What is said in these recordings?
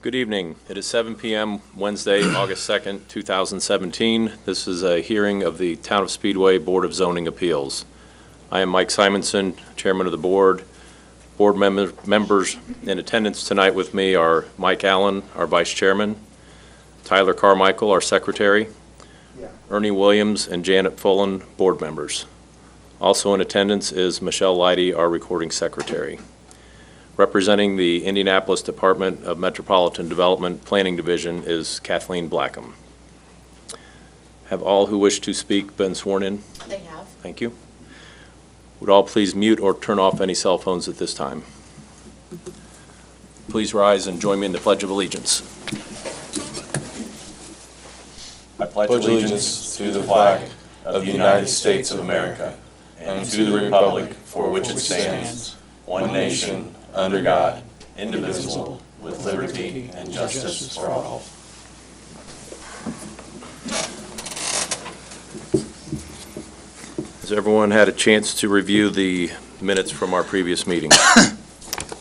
Good evening. It is 7 p.m. Wednesday, August 2nd, 2017. This is a hearing of the Town of Speedway Board of Zoning Appeals. I am Mike Simonson, Chairman of the Board. Board members in attendance tonight with me are Mike Allen, our Vice Chairman, Tyler Carmichael, our Secretary, Ernie Williams and Janet Fullen, Board members. Also in attendance is Michelle Leidy, our Recording Secretary. Representing the Indianapolis Department of Metropolitan Development Planning Division is Kathleen Blackham. Have all who wish to speak been sworn in? They have. Thank you. Would all please mute or turn off any cell phones at this time? Please rise and join me in the Pledge of Allegiance. I pledge allegiance to the flag of the United States of America and to the republic for which it stands, one nation, under God, indivisible, with liberty and justice for all. Has everyone had a chance to review the minutes from our previous meeting?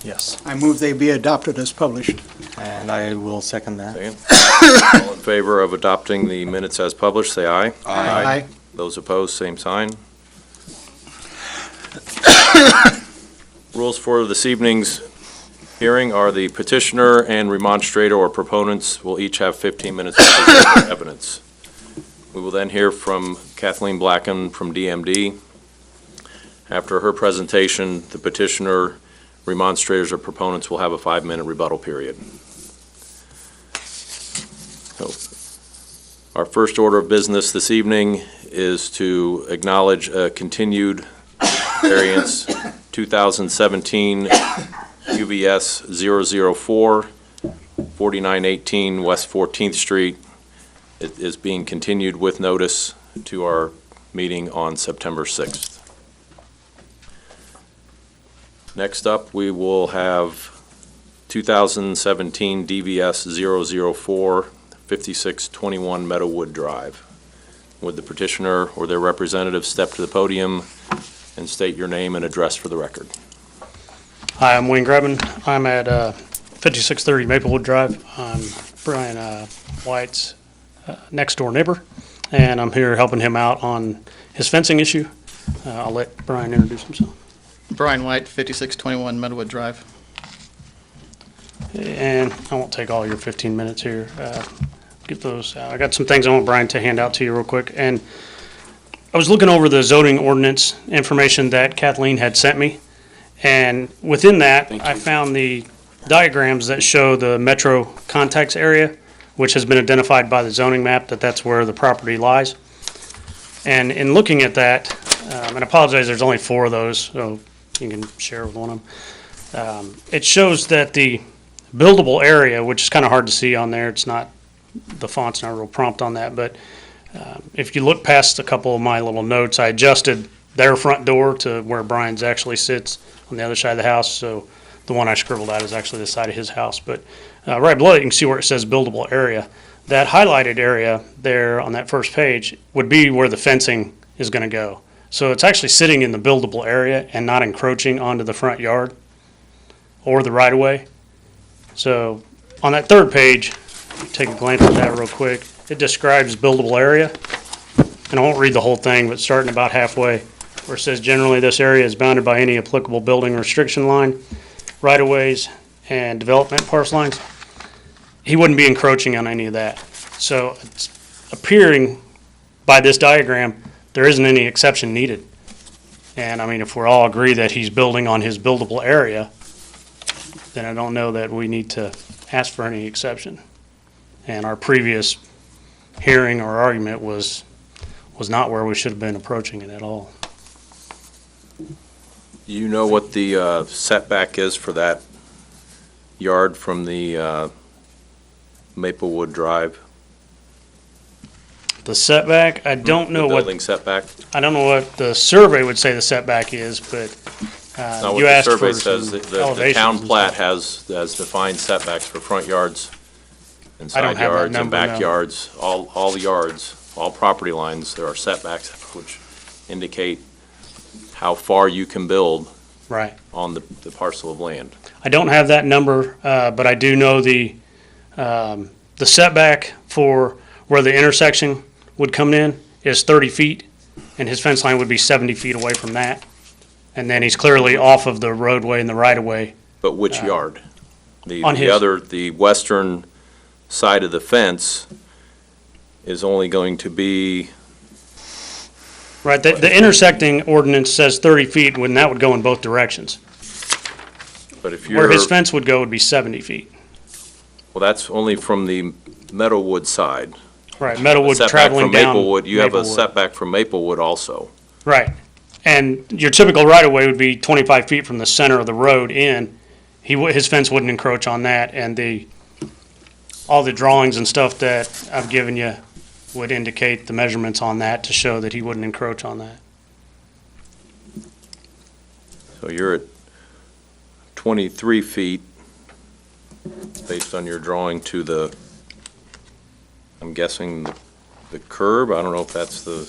Yes, I move they be adopted as published. and I will second that. Second. All in favor of adopting the minutes as published, say aye. Aye. Those opposed, same sign. Rules for this evening's hearing are the petitioner and remonstrator or proponents will each have 15 minutes to present their evidence. We will then hear from Kathleen Blackham from DMD. After her presentation, the petitioner, remonstrators, or proponents will have a 5-minute rebuttal period. So, our first order of business this evening is to acknowledge a continued variance 2017 UVS 004 4918 West 14th Street. It is being continued with notice to our meeting on September 6th. Next up, we will have 2017 DVS 004 5621 Meadowwood Drive. Would the petitioner or their representative step to the podium and state your name and address for the record? Hi, I'm Wayne Grabin. I'm at 5630 Maplewood Drive. I'm Brian White's next door neighbor, and I'm here helping him out on his fencing issue. I'll let Brian introduce himself. Brian White, 5621 Meadowwood Drive. And I won't take all your 15 minutes here. Get those out. I got some things I want Brian to hand out to you real quick. And I was looking over the zoning ordinance information that Kathleen had sent me. And within that, I found the diagrams that show the metro contacts area, which has been identified by the zoning map that that's where the property lies. And in looking at that, and I apologize, there's only 4 of those, so you can share with one of them. It shows that the buildable area, which is kind of hard to see on there, it's not, the font's not real prompt on that, but if you look past a couple of my little notes, I adjusted their front door to where Brian's actually sits on the other side of the house, so the one I scribbled out is actually the side of his house. But right below it, you can see where it says buildable area. That highlighted area there on that first page would be where the fencing is going to go. So it's actually sitting in the buildable area and not encroaching onto the front yard or the right-of-way. So on that third page, take a glance at that real quick. It describes buildable area, and I won't read the whole thing, but starting about halfway, where it says generally this area is bounded by any applicable building restriction line, right-of-ways, and development parcel lines. He wouldn't be encroaching on any of that. So it's appearing by this diagram, there isn't any exception needed. And I mean, if we all agree that he's building on his buildable area, then I don't know that we need to ask for any exception. And our previous hearing or argument was not where we should have been approaching it at all. Do you know what the setback is for that yard from the Maplewood Drive? The setback, I don't know The what, building setback? I don't know what the survey would say the setback is, but Not what you the asked survey for says. some The elevations town and plat stuff. has defined setbacks for front yards and I don't side have that yards and number, no. backyards. All the yards, all property lines, there are setbacks which indicate how far you can build Right. on the parcel of land. I don't have that number, but I do know the The setback for where the intersection would come in is 30 feet, and his fence line would be 70 feet away from that. And then he's clearly off of the roadway and the right-of-way. But which yard? on his- The western side of the fence is only going to be, Right, the intersecting ordinance says 30 feet, when that would go in both directions. but if Where you're, his fence would go would be 70 feet. well, that's only from the Meadowwood side. Right, Meadowwood Setback traveling from down Maplewood, you have a Maplewood. setback from Maplewood also. Right, and your typical right-of-way would be 25 feet from the center of the road in. His fence wouldn't encroach on that, and all the drawings and stuff that I've given you would indicate the measurements on that to show that he wouldn't encroach on that. So you're at 23 feet based on your drawing to the, I'm guessing the curb. I don't know if that's the,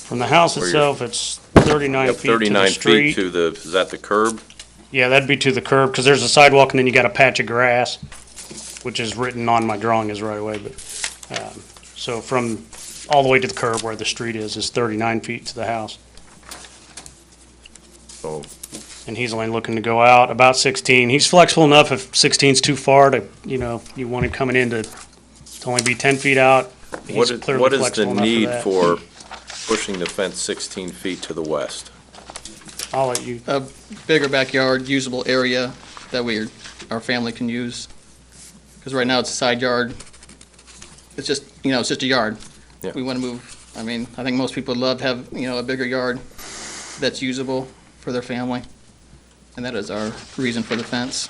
From the house Where you're- itself, it's 39 you have feet to the 39 feet street. to the, is that the curb? Yeah, that'd be to the curb, because there's a sidewalk and then you got a patch of grass, which is written on my drawing as right away, but, so from all the way to the curb where the street is 39 feet to the house. So And he's only looking to go out about 16. He's flexible enough if 16's too far to, you want him coming in to only be 10 feet out. He's clearly what is the flexible enough need that. for pushing the fence 16 feet to the west? I'll let you, A bigger backyard, usable area that our family can use. Because right now it's a side yard. It's just, it's just a yard. Yeah. We want to move, I think most people would love to have, a bigger yard that's usable for their family. And that is our reason for the fence.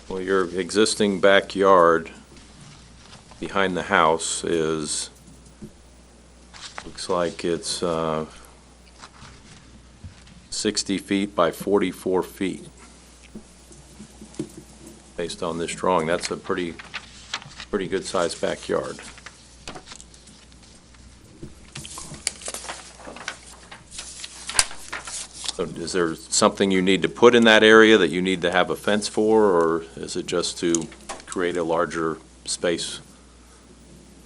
Well, your existing backyard behind the house looks like it's 60 feet by 44 feet. Based on this drawing, that's a pretty good sized backyard. So is there something you need to put in that area that you need to have a fence for, or is it just to create a larger space,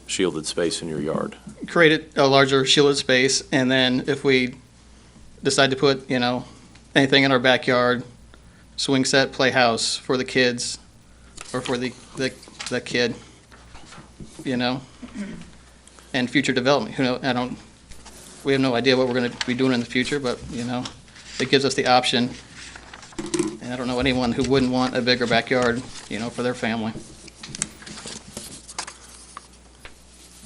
shielded space in your yard? Create a larger shielded space, and then if we decide to put, anything in our backyard, swing set, playhouse for the kids, or for the kid, and future development, we have no idea what we're gonna be doing in the future, but, it gives us the option, and I don't know anyone who wouldn't want a bigger backyard, for their family.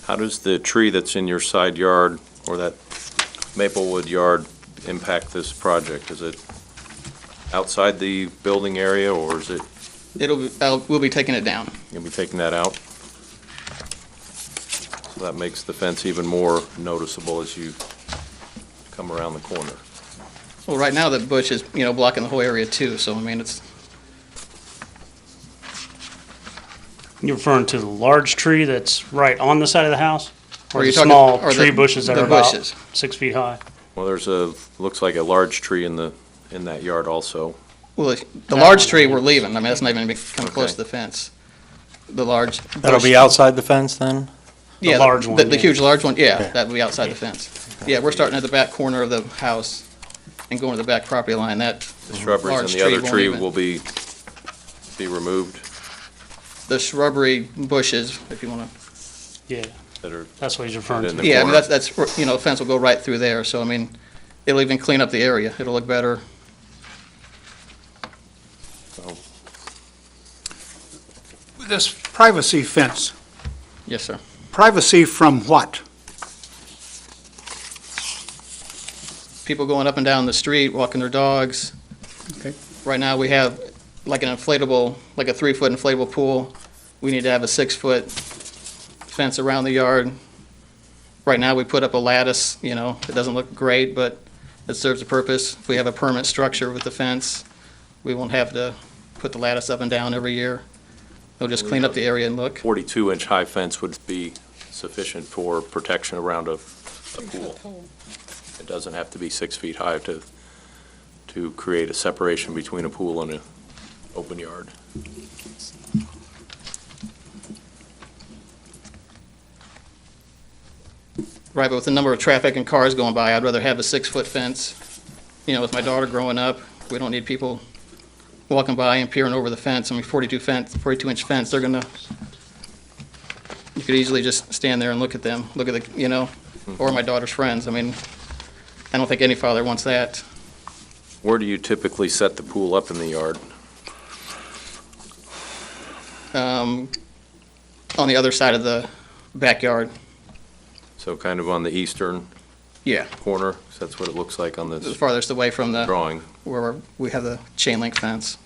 How does the tree that's in your side yard, or that Maplewood yard, impact this project? Is it outside the building area, or is it, We'll be taking it down. you'll be taking that out? So that makes the fence even more noticeable as you come around the corner. Well, right now, the bush is, blocking the whole area too, so, it's, you're referring to the large tree that's right on the side of the house? Or Or you're the talking- small or tree the- bushes that the are about bushes. 6 feet high? Well, looks like a large tree in that yard also. well, the large tree we're leaving, that's not even gonna come close Okay. to the fence. The large. That'll bush- be outside the fence then? Yeah, large one, The yeah. huge large one, yeah, Yeah. that'd be outside the fence. Yeah, we're starting at the back corner of the house and going to the back property line, that, The shrubberies and Large the other tree won't tree even- will be removed the shrubbery bushes, if you wanna. Yeah, that are, that's what he's referring in to. the Yeah, corner. that's, the fence will go right through there, so, it'll even clean up the area, it'll look better. This privacy fence, Yes, sir. privacy from what? People going up and down the street, walking their dogs. Okay. Right now, we have like an inflatable, like a 3-foot inflatable pool. We need to have a 6-foot fence around the yard. Right now, we put up a lattice, it doesn't look great, but it serves a purpose. If we have a permanent structure with the fence, we won't have to put the lattice up and down every year. It'll just clean up the area and look. 42-inch high fence would be sufficient for protection around a pool. It doesn't have to be 6 feet high to create a separation between a pool and a open yard. Right, but with the number of traffic and cars going by, I'd rather have a 6-foot fence. You know, with my daughter growing up, we don't need people walking by and peering over the fence. I mean, 42-inch fence, they're gonna, you could easily just stand there and look at them, look at the, you know, or my daughter's friends. I mean, I don't think any father wants that. Where do you typically set the pool up in the yard? On the other side of the backyard, So kind of on the eastern yeah, corner, 'cause that's what it looks like on the this farthest away from the, drawing. where we have the chain link fence.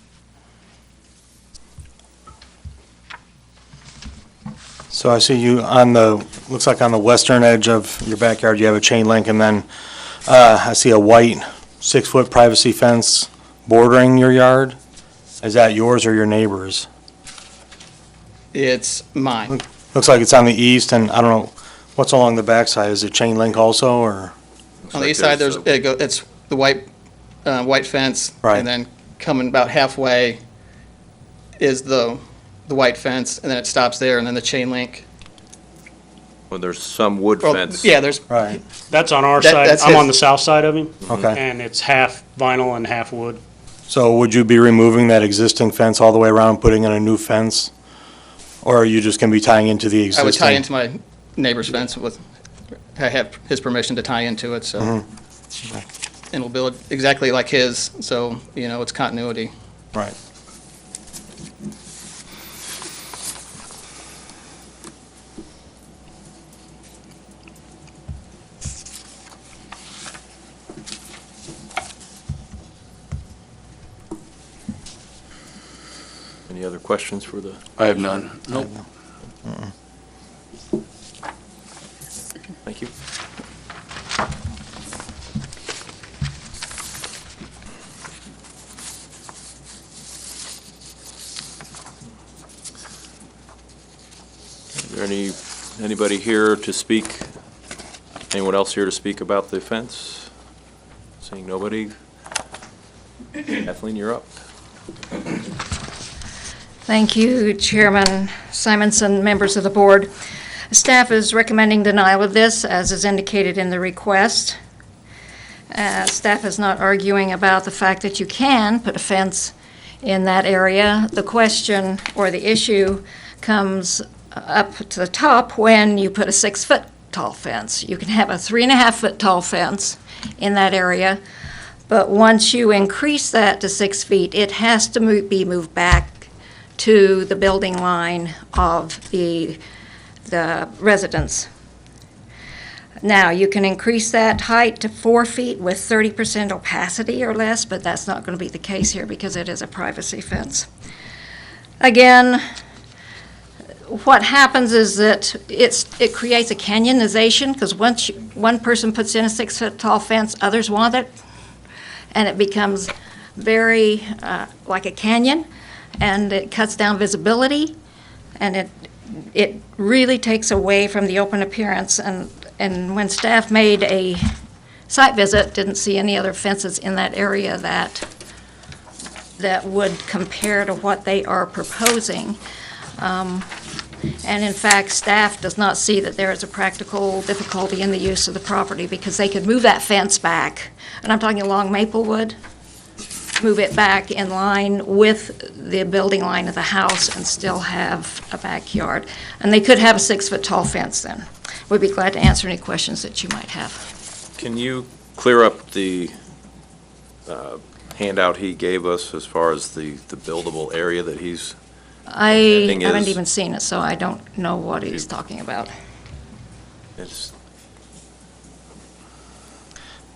So I see you on the, looks like on the western edge of your backyard, you have a chain link, and then I see a white 6-foot privacy fence bordering your yard. Is that yours or your neighbor's? It's mine. Looks like it's on the east, and I don't know, what's along the backside? Is it chain link also, or? On the east side, it's the white fence. Right. And then coming about halfway is the white fence, and then it stops there, and then the chain link. Well, there's some wood Well, fence. yeah, there's, Right, That's on our That- side. that's I'm on his. the south side of him, okay. and it's half vinyl and half wood. So would you be removing that existing fence all the way around and putting in a new fence? Or are you just going to be tying into the existing? I would tie into my neighbor's fence with, I have his permission to tie into it, so. Mm-hmm. And we'll build exactly like his, so, you know, it's continuity. Right. Any other questions for the, I have none. Nope. thank you. Is there anybody here to speak? Anyone else here to speak about the fence? Seeing nobody? Kathleen, you're up. Thank you, Chairman Simonson, members of the board. Staff is recommending denial of this, as is indicated in the request. Staff is not arguing about the fact that you can put a fence in that area. The question or the issue comes up to the top when you put a 6-foot tall fence. You can have a 3.5-foot tall fence in that area, but once you increase that to 6 feet, it has to be moved back to the building line of the residence. Now, you can increase that height to 4 feet with 30% opacity or less, but that's not going to be the case here because it is a privacy fence. Again, what happens is that it creates a canyonization, because once one person puts in a 6-foot tall fence, others want it, and it becomes very like a canyon, and it cuts down visibility, and it really takes away from the open appearance. And when staff made a site visit, didn't see any other fences in that area that would compare to what they are proposing. And in fact, staff does not see that there is a practical difficulty in the use of the property, because they could move that fence back, and I'm talking along Maplewood, move it back in line with the building line of the house and still have a backyard. And they could have a 6-foot tall fence then. We'd be glad to answer any questions that you might have. Can you clear up the handout he gave us as far as the buildable area that he's, I thing haven't is- even seen it, so I don't know what he's talking about. it's,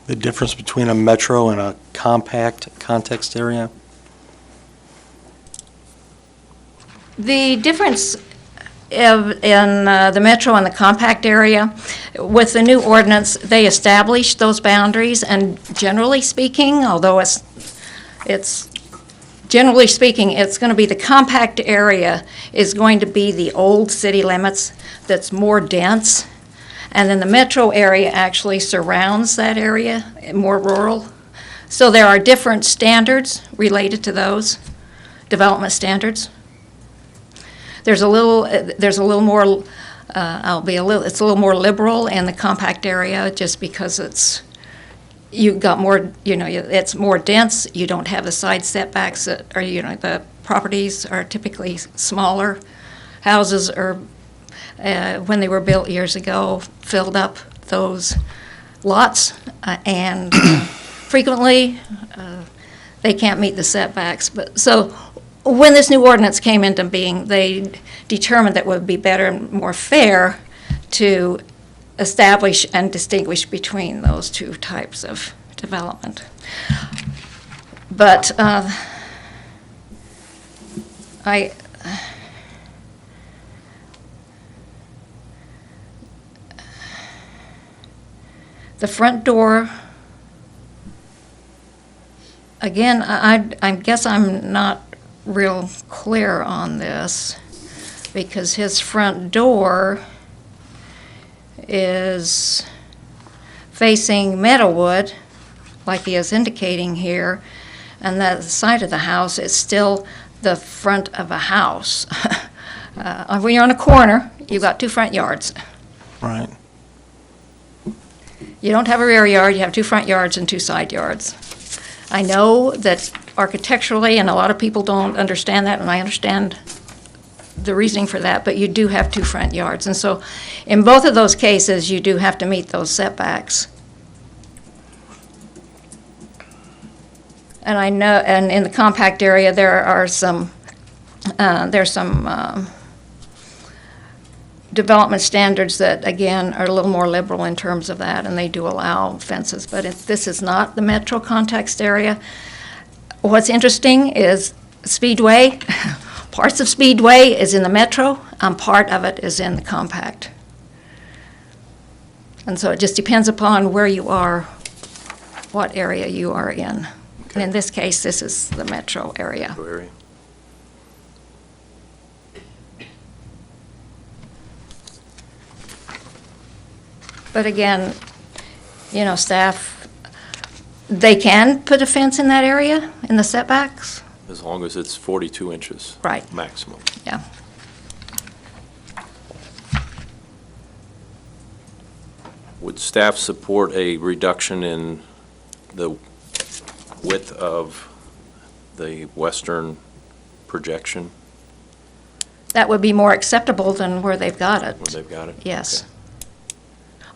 The difference between a metro and a compact context area? The difference in the metro and the compact area, with the new ordinance, they established those boundaries, and generally speaking, although it's generally speaking, it's going to be the compact area is going to be the old city limits that's more dense, and then the metro area actually surrounds that area, more rural. So there are different standards related to those. development standards. There's a little more, it's a little more liberal in the compact area just because you've got more, it's more dense. You don't have the side setbacks that are, the properties are typically smaller. Houses are, when they were built years ago, filled up those lots, and frequently they can't meet the setbacks. But so when this new ordinance came into being, they determined that it would be better and more fair to establish and distinguish between those two types of development. But the front door, again, I guess I'm not real clear on this, because his front door is facing Meadowwood, like he is indicating here, and the side of the house is still the front of a house. When you're on a corner, you've got two front yards. Right. You don't have a rear yard, you have two front yards and two side yards. I know that architecturally, and a lot of people don't understand that, and I understand the reasoning for that, but you do have two front yards. And so in both of those cases, you do have to meet those setbacks. And I know, and in the compact area, there are some, development standards that, again, are a little more liberal in terms of that, and they do allow fences. But this is not the metro context area. What's interesting is Speedway, parts of Speedway is in the metro, and part of it is in the compact. And so it just depends upon where you are, what area you are in. And in this case, this is the metro area. But again, staff, they can put a fence in that area, in the setbacks. As long as it's 42 inches. Right. Maximum. Yeah. Would staff support a reduction in the width of the western projection That would be more acceptable than where they've got it. where they've got it? Yes. Okay.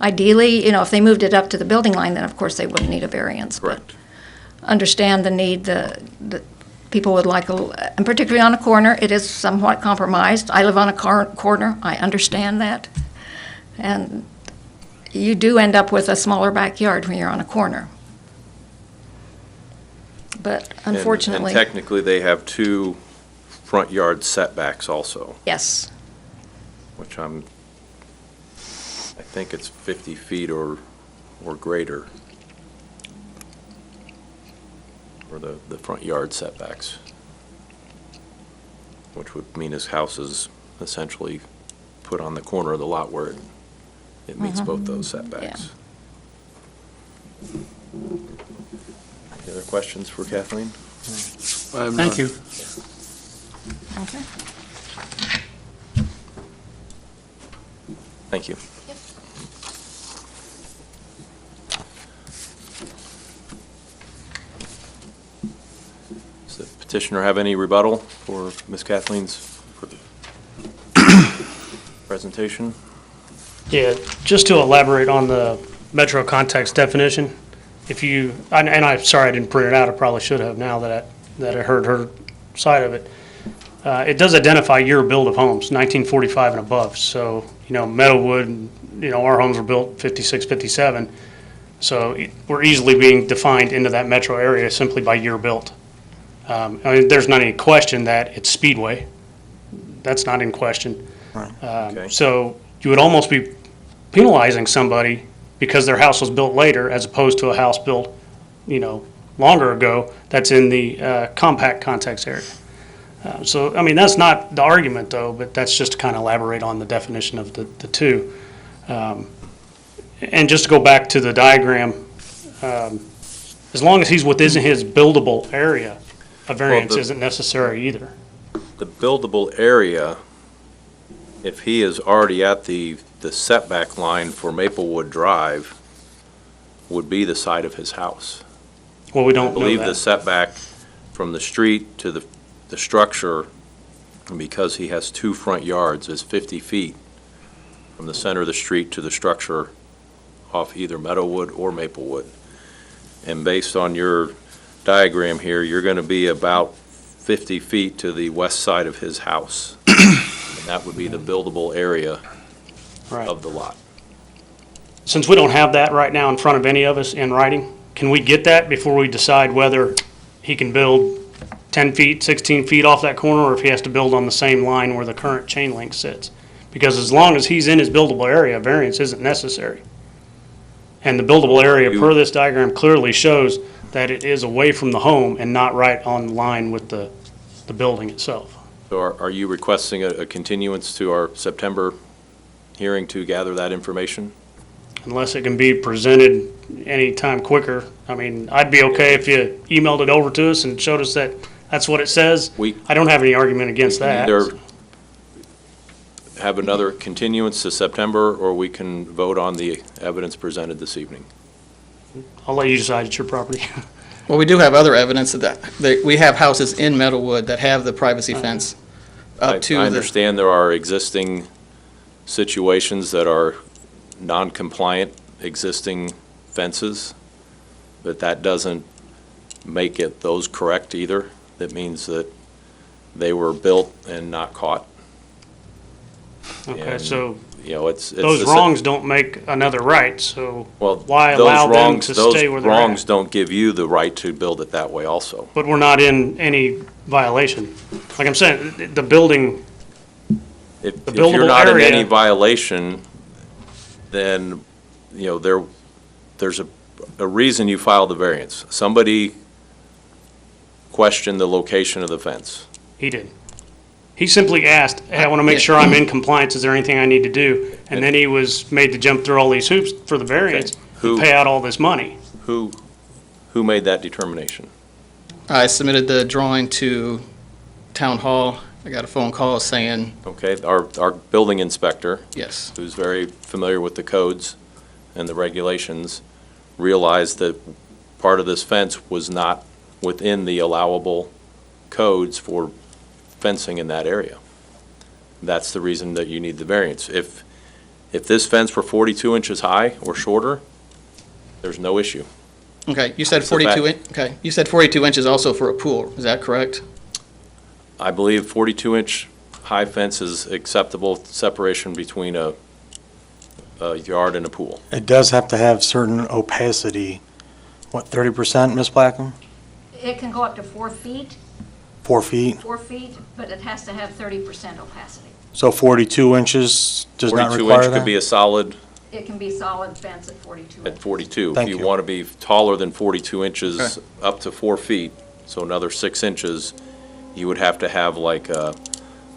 Ideally, if they moved it up to the building line, then of course they wouldn't need a variance. Correct. But understand the need, the people would like, and particularly on a corner, it is somewhat compromised. I live on a corner, I understand that. And you do end up with a smaller backyard when you're on a corner. But unfortunately. And technically, they have two front yard setbacks also, Yes, which I think it's 50 feet or greater, or the front yard setbacks, which would mean his house is essentially put on the corner of the lot where it meets both those setbacks. Any other questions for Kathleen? Thank you. okay. Thank you. Does the petitioner have any rebuttal for Ms. Kathleen's presentation? Yeah, just to elaborate on the metro context definition, and I'm sorry I didn't print it out, I probably should have now that I heard her side of it. It does identify year build of homes, 1945 and above. So, Meadowwood, our homes were built 56, 57. So we're easily being defined into that metro area simply by year built. There's not any question that it's Speedway. That's not in question. Right. Okay. So you would almost be penalizing somebody because their house was built later as opposed to a house built, longer ago that's in the compact context area. That's not the argument though, but that's just to kind of elaborate on the definition of the two. And just to go back to the diagram, as long as he's within his buildable area, a variance the- isn't necessary either. The buildable area, if he is already at the setback line for Maplewood Drive, would be the side of his house. Well, we I don't know believe the that. setback from the street to the structure, because he has 2 front yards, is 50 feet from the center of the street to the structure off either Meadowwood or Maplewood. And based on your diagram here, you're going to be about 50 feet to the west side of his house. And that would be the buildable area Right. of the lot. Since we don't have that right now in front of any of us in writing, can we get that before we decide whether he can build 10 feet, 16 feet off that corner, or if he has to build on the same line where the current chain link sits? Because as long as he's in his buildable area, a variance isn't necessary. And the buildable area per this diagram clearly shows that it is away from the home and not right on line with the building itself. So are you requesting a continuance to our September hearing to gather that information? Unless it can be presented any time quicker. I mean, I'd be okay if you emailed it over to us and showed us that that's what it says. I don't have any argument against that. Either have another continuance to September, or we can vote on the evidence presented this evening. I'll let you decide, it's your property. Well, we do have other evidence of that. We have houses in Meadowwood that have the privacy fence up to I the, understand there are existing situations that are non-compliant existing fences, but that doesn't make it those correct either. That means that they were built and not caught. Okay, And, so You know, it's. those wrongs don't make another right, so Well, why those allow them wrongs- to stay where they're Those wrongs at? don't give you the right to build it that way also. But we're not in any violation. Like I'm saying, the building, If The you're buildable not in any area- violation, then, you know, there's a reason you filed the variance. Somebody questioned the location of the fence. he did. He simply asked, hey, I want to make sure I'm in compliance, is there anything I need to do? And then he was made to jump through all these hoops for the variance, Who- to pay out all this money. Who made that determination? I submitted the drawing to Town Hall. I got a phone call saying, Okay, our building inspector, yes. who's very familiar with the codes and the regulations, realized that part of this fence was not within the allowable codes for fencing in that area. That's the reason that you need the variance. If this fence were 42 inches high or shorter, there's no issue. Okay, you said It's a fact. 42 okay, you said 42 inches also for a pool, is that correct? I believe 42-inch high fence is acceptable separation between a yard and a pool. It does have to have certain opacity. What, 30%, Ms. Blackham? It can go up to 4 feet, 4 feet? but it has to have 30% opacity. So 42 inches does not 42 require inch could be that? a solid It can be solid fence at 42 at inches. 42. Thank If you you. want to be taller than 42 inches, Okay. up to 4 feet, so another 6 inches, you would have to have like a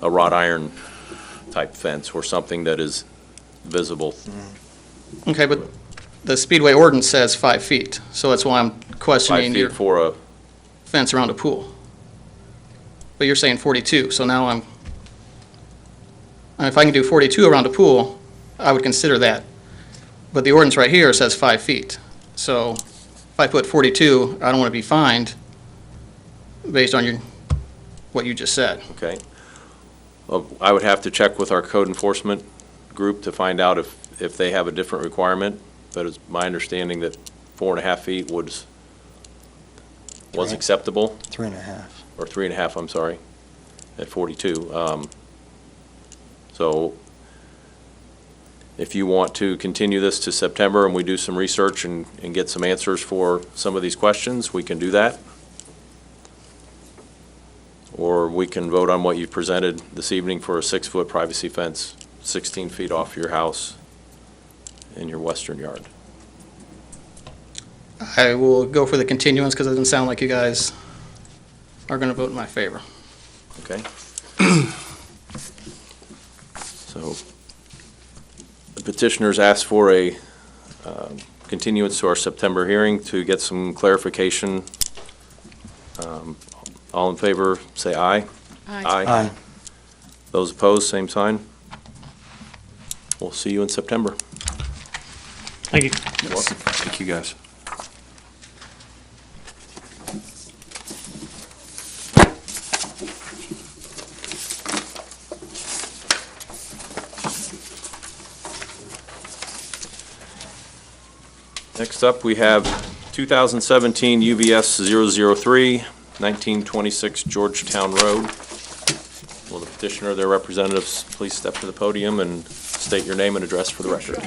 wrought iron type fence or something that is visible. Okay, but the Speedway ordinance says 5 feet, so that's why I'm 5 questioning your feet for a, fence around a pool. But you're saying 42, so now if I can do 42 around a pool, I would consider that. But the ordinance right here says 5 feet. So if I put 42, I don't want to be fined based on what you just said. okay. I would have to check with our code enforcement group to find out if they have a different requirement, but it's my understanding that 4.5 feet was Right. acceptable. 3.5. Or 3.5, I'm sorry, at 42. So if you want to continue this to September and we do some research and get some answers for some of these questions, we can do that. Or we can vote on what you've presented this evening for a 6-foot privacy fence, 16 feet off your house in your western yard. I will go for the continuance because it doesn't sound like you guys are going to vote in my favor. Okay? So the petitioners asked for a continuance to our September hearing to get some clarification All in favor, say aye. Aye. Those opposed, same sign. We'll see you in September. Thank you. Thank you, guys. Next up, we have 2017 UVS 003, 1926 Georgetown Road. Will the petitioner or their representatives please step to the podium and state your name and address for the record?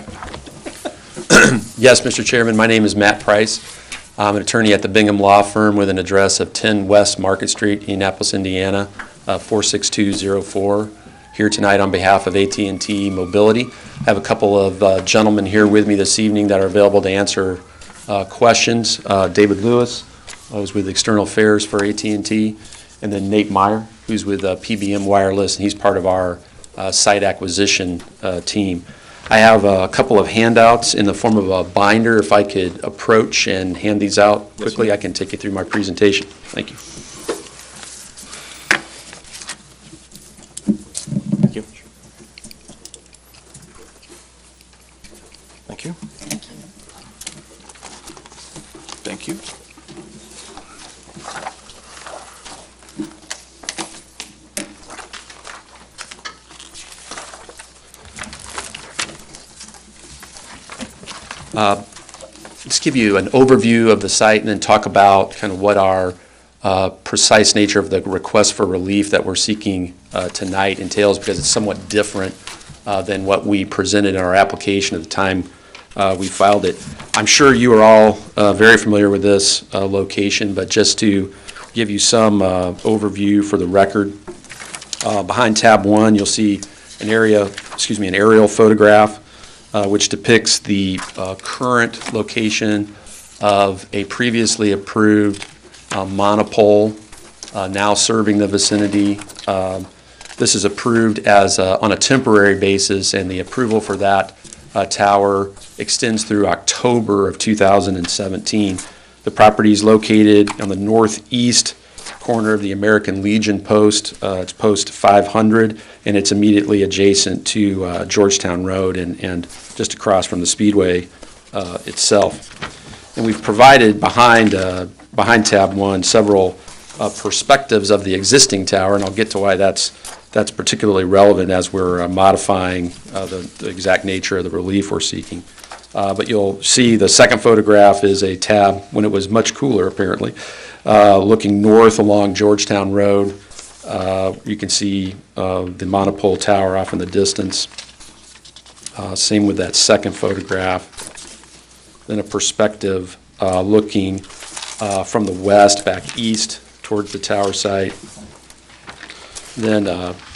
Yes, Mr. Chairman, my name is Matt Price. I'm an attorney at the Bingham Law Firm with an address of 10 West Market Street, Indianapolis, Indiana, 46204. Here tonight on behalf of AT&T Mobility. I have a couple of gentlemen here with me this evening that are available to answer questions. David Lewis, who's with External Affairs for AT&T, and then Nate Meyer, who's with PBM Wireless, and he's part of our site acquisition team. I have a couple of handouts in the form of a binder. If I could approach and hand these out quickly, I can take you through my presentation. Thank you. Thank you. Thank you. Thank you. Just give you an overview of the site and then talk about kind of what our precise nature of the request for relief that we're seeking tonight entails, because it's somewhat different than what we presented in our application at the time we filed it. I'm sure you are all very familiar with this location, but just to give you some overview for the record, behind tab 1 you'll see an aerial photograph which depicts the current location of a previously approved monopole now serving the vicinity. This is approved as on a temporary basis, and the approval for that tower extends through October of 2017. The property is located on the northeast corner of the American Legion post. It's post 500, and it's immediately adjacent to Georgetown Road and just across from the Speedway itself. And we've provided behind tab 1 several perspectives of the existing tower, and I'll get to why that's particularly relevant as we're modifying the exact nature of the relief we're seeking. But you'll see the second photograph is a tab when it was much cooler, apparently, looking north along Georgetown Road. You can see the monopole tower off in the distance. Same with that second photograph. Then a perspective looking from the west back east towards the tower site. Then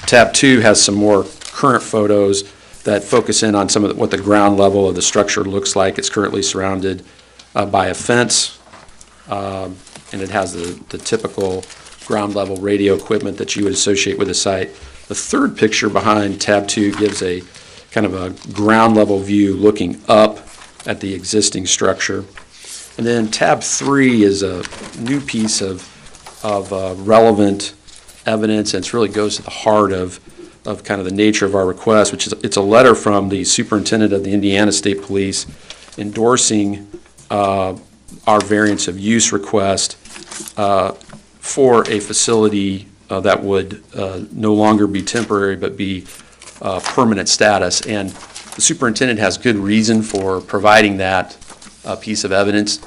tab 2 has some more current photos that focus in on some of what the ground level of the structure looks like. It's currently surrounded by a fence, and it has the typical ground level radio equipment that you would associate with the site. The third picture behind tab 2 gives a kind of a ground level view looking up at the existing structure. And then tab 3 is a new piece of relevant evidence, and it really goes to the heart of kind of the nature of our request, which is it's a letter from the superintendent of the Indiana State Police endorsing our variance of use request for a facility that would no longer be temporary but be permanent status. And the superintendent has good reason for providing that piece of evidence.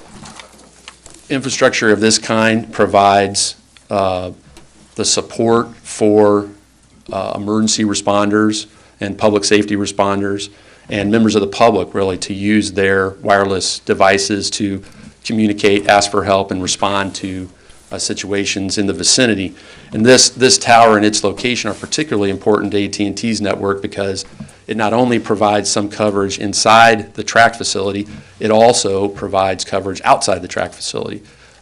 Infrastructure of this kind provides the support for emergency responders and public safety responders and members of the public, really, to use their wireless devices to communicate, ask for help, and respond to situations in the vicinity. And this tower and its location are particularly important to AT&T's network because it not only provides some coverage inside the track facility, it also provides coverage outside the track facility.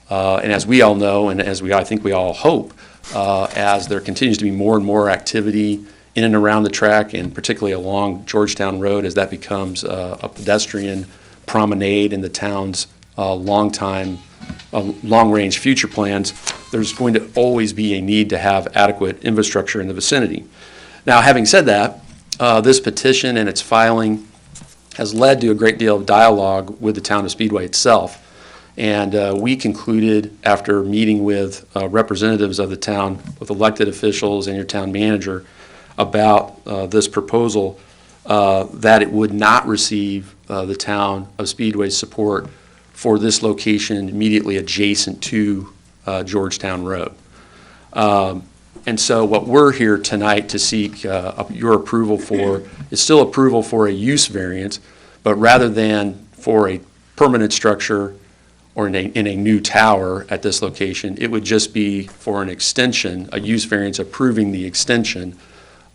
And as we all know, and as I think we all hope, as there continues to be more and more activity in and around the track, and particularly along Georgetown Road, as that becomes a pedestrian promenade in the town's longtime long-range future plans, there's going to always be a need to have adequate infrastructure in the vicinity. Now, having said that, this petition and its filing has led to a great deal of dialogue with the town of Speedway itself. And we concluded, after meeting with representatives of the town, with elected officials and your town manager, about this proposal, that it would not receive the town of Speedway's support for this location immediately adjacent to Georgetown Road. And so what we're here tonight to seek your approval for is still approval for a use variance, but rather than for a permanent structure or in a new tower at this location, it would just be for an extension, a use variance approving the extension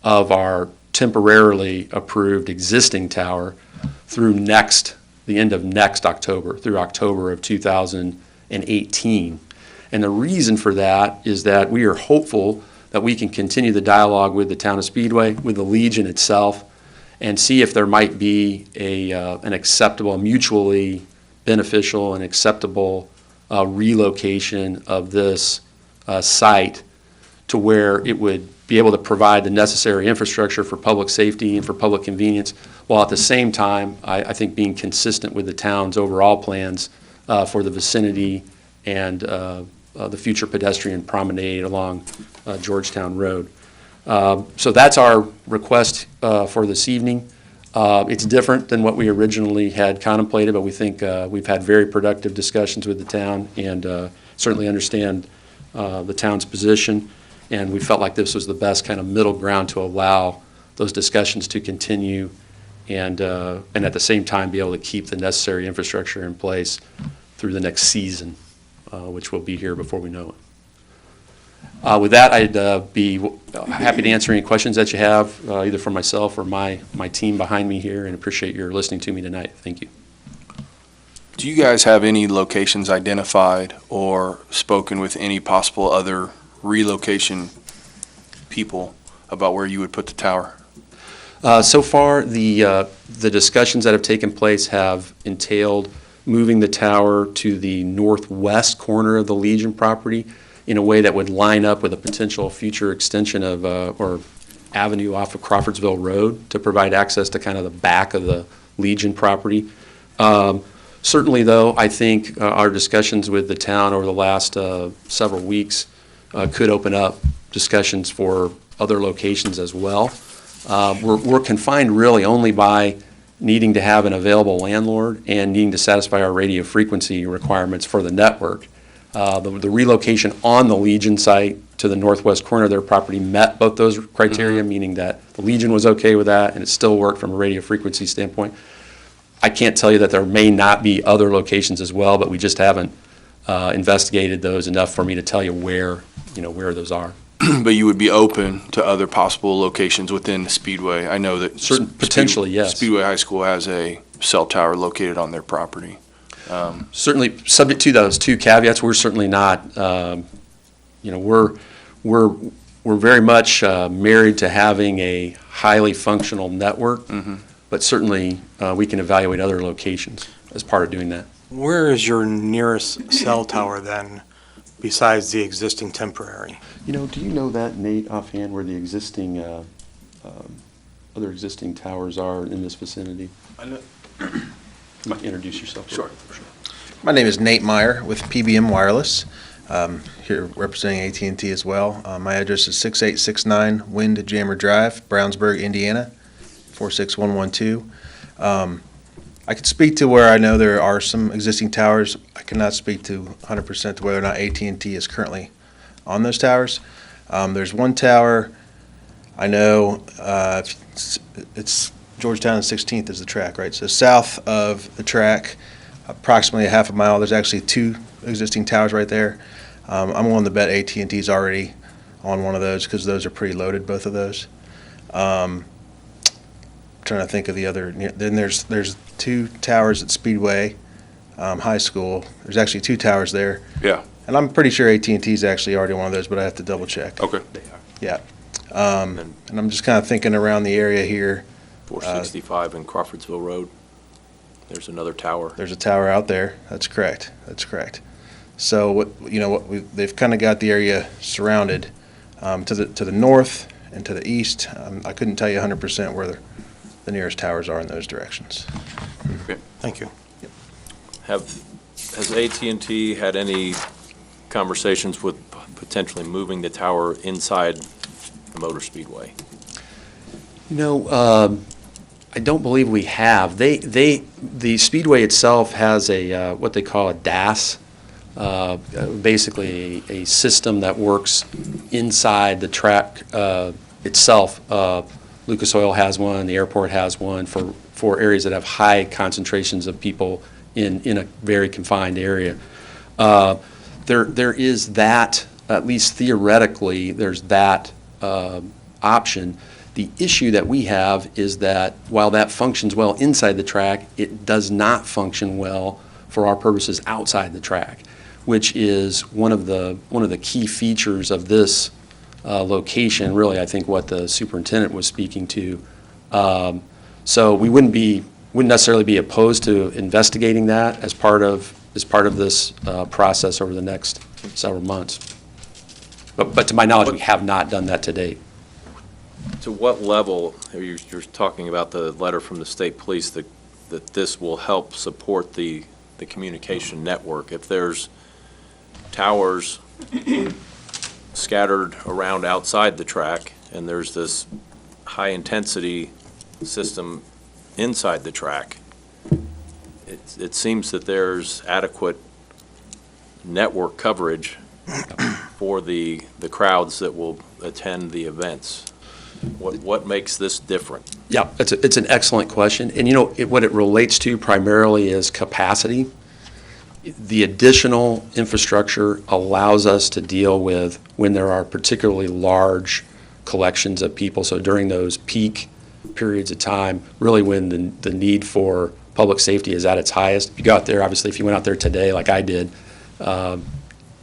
of our temporarily approved existing tower through the end of next October, through October of 2018. And the reason for that is that we are hopeful that we can continue the dialogue with the town of Speedway, with the Legion itself, and see if there might be an acceptable, mutually beneficial and acceptable relocation of this site to where it would be able to provide the necessary infrastructure for public safety and for public convenience, while at the same time, I think being consistent with the town's overall plans for the vicinity and the future pedestrian promenade along Georgetown Road. So that's our request for this evening. It's different than what we originally had contemplated, but we think we've had very productive discussions with the town and certainly understand the town's position. And we felt like this was the best kind of middle ground to allow those discussions to continue and at the same time be able to keep the necessary infrastructure in place through the next season, which will be here before we know it. With that, I'd be happy to answer any questions that you have, either from myself or my team behind me here, and appreciate your listening to me tonight. Thank you. Do you guys have any locations identified or spoken with any possible other relocation people about where you would put the tower? So far, the discussions that have taken place have entailed moving the tower to the northwest corner of the Legion property in a way that would line up with a potential future extension of or avenue off of Crawfordsville Road to provide access to kind of the back of the Legion property. Certainly, though, I think our discussions with the town over the last several weeks could open up discussions for other locations as well. We're confined really only by needing to have an available landlord and needing to satisfy our radio frequency requirements for the network. The relocation on the Legion site to the northwest corner of their property met both those criteria, meaning that the Legion was okay with that and it still worked from a radio frequency standpoint. I can't tell you that there may not be other locations as well, but we just haven't investigated those enough for me to tell you where those are. But you would be open to other possible locations within the Speedway. I know that Potentially, yes. Speedway High School has a cell tower located on their property. Certainly, subject to those two caveats, we're certainly not. We're very much married to having a highly functional network, but certainly we can evaluate other locations as part of doing that. Where is your nearest cell tower then, besides the existing temporary? Do you know that, Nate, offhand, where the existing other existing towers are in this vicinity? I know. You might introduce yourself. Sure. My name is Nate Meyer with PBM Wireless, here representing AT&T as well. My address is 6869 Windjammer Drive, Brownsburg, Indiana, 46112. I could speak to where I know there are some existing towers. I cannot speak to 100% to whether or not AT&T is currently on those towers. There's one tower I know, it's Georgetown and 16th is the track, right? So south of the track, approximately a half a mile, there's actually two existing towers right there. I'm willing to bet AT&T's already on one of those because those are pretty loaded, both of those. Trying to think of the other. Then there's two towers at Speedway High School. There's actually two towers there. Yeah. And I'm pretty sure AT&T's actually already one of those, but I have to double check. Okay. Yeah. And I'm just kind of thinking around the area here. 465 and Crawfordsville Road. There's another tower. There's a tower out there. That's correct. So they've kind of got the area surrounded to the north and to the east. I couldn't tell you 100% where the nearest towers are in those directions. Thank you. Has AT&T had any conversations with potentially moving the tower inside the Motor Speedway? I don't believe we have. The Speedway itself has a, what they call a DAS, basically a system that works inside the track itself. Lucas Oil has one, the airport has one for areas that have high concentrations of people in a very confined area. There is that, at least theoretically, there's that option. The issue that we have is that while that functions well inside the track, it does not function well for our purposes outside the track, which is one of the key features of this location, really I think what the superintendent was speaking to. So we wouldn't necessarily be opposed to investigating that as part of this process over the next several months. But to my knowledge, we have not done that to date. To what level, you're talking about the letter from the state police that this will help support the communication network? If there's towers scattered around outside the track and there's this high-intensity system inside the track, it seems that there's adequate network coverage for the crowds that will attend the events. What makes this different? Yeah, it's an excellent question. And what it relates to primarily is capacity. The additional infrastructure allows us to deal with when there are particularly large collections of people. So during those peak periods of time, really when the need for public safety is at its highest. If you go out there, obviously, if you went out there today like I did,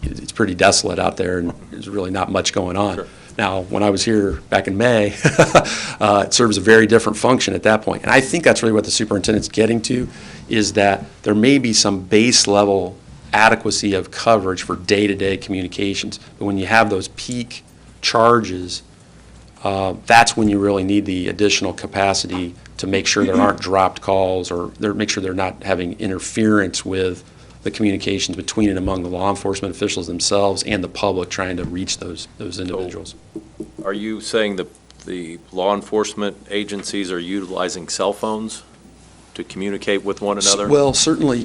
it's pretty desolate out there and there's really not much going on. Sure. Now, when I was here back in May, it serves a very different function at that point. And I think that's really what the superintendent's getting to, is that there may be some base level adequacy of coverage for day-to-day communications. But when you have those peak charges, that's when you really need the additional capacity to make sure there aren't dropped calls or make sure they're not having interference with the communications between and among the law enforcement officials themselves and the public trying to reach those individuals. Are you saying the law enforcement agencies are utilizing cell phones to communicate with one another? Well, certainly.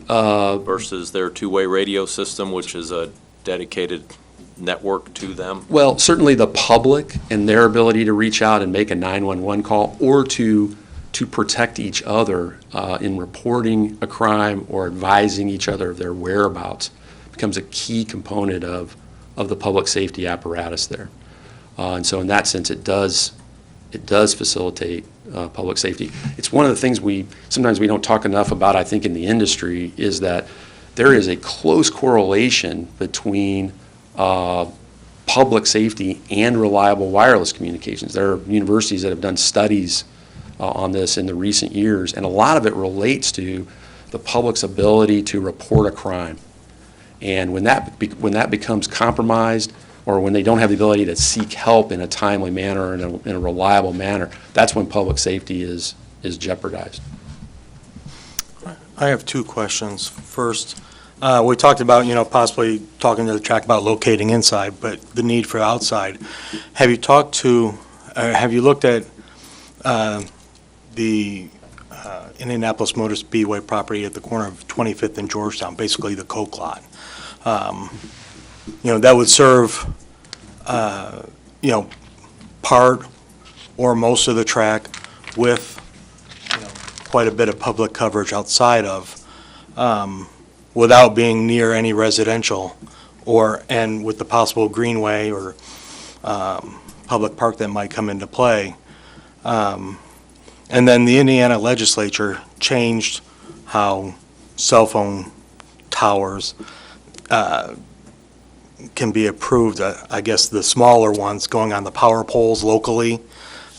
Versus their two-way radio system, which is a dedicated network to them? Well, certainly the public and their ability to reach out and make a 911 call or to protect each other in reporting a crime or advising each other of their whereabouts becomes a key component of the public safety apparatus there. And so in that sense, it does facilitate public safety. It's one of the things sometimes we don't talk enough about, I think, in the industry, is that there is a close correlation between public safety and reliable wireless communications. There are universities that have done studies on this in the recent years, and a lot of it relates to the public's ability to report a crime. And when that becomes compromised, or when they don't have the ability to seek help in a timely manner, in a reliable manner, that's when public safety is jeopardized. I have two questions. First, we talked about, possibly talking to the track about locating inside, but the need for outside. Have you looked at the Indianapolis Motor Speedway property at the corner of 25th and Georgetown, basically the Coke lot? That would serve, part or most of the track with, quite a bit of public coverage outside of, without being near any residential and with the possible greenway or public park that might come into play. And then the Indiana legislature changed how cell phone towers can be approved. I guess the smaller ones going on the power poles locally.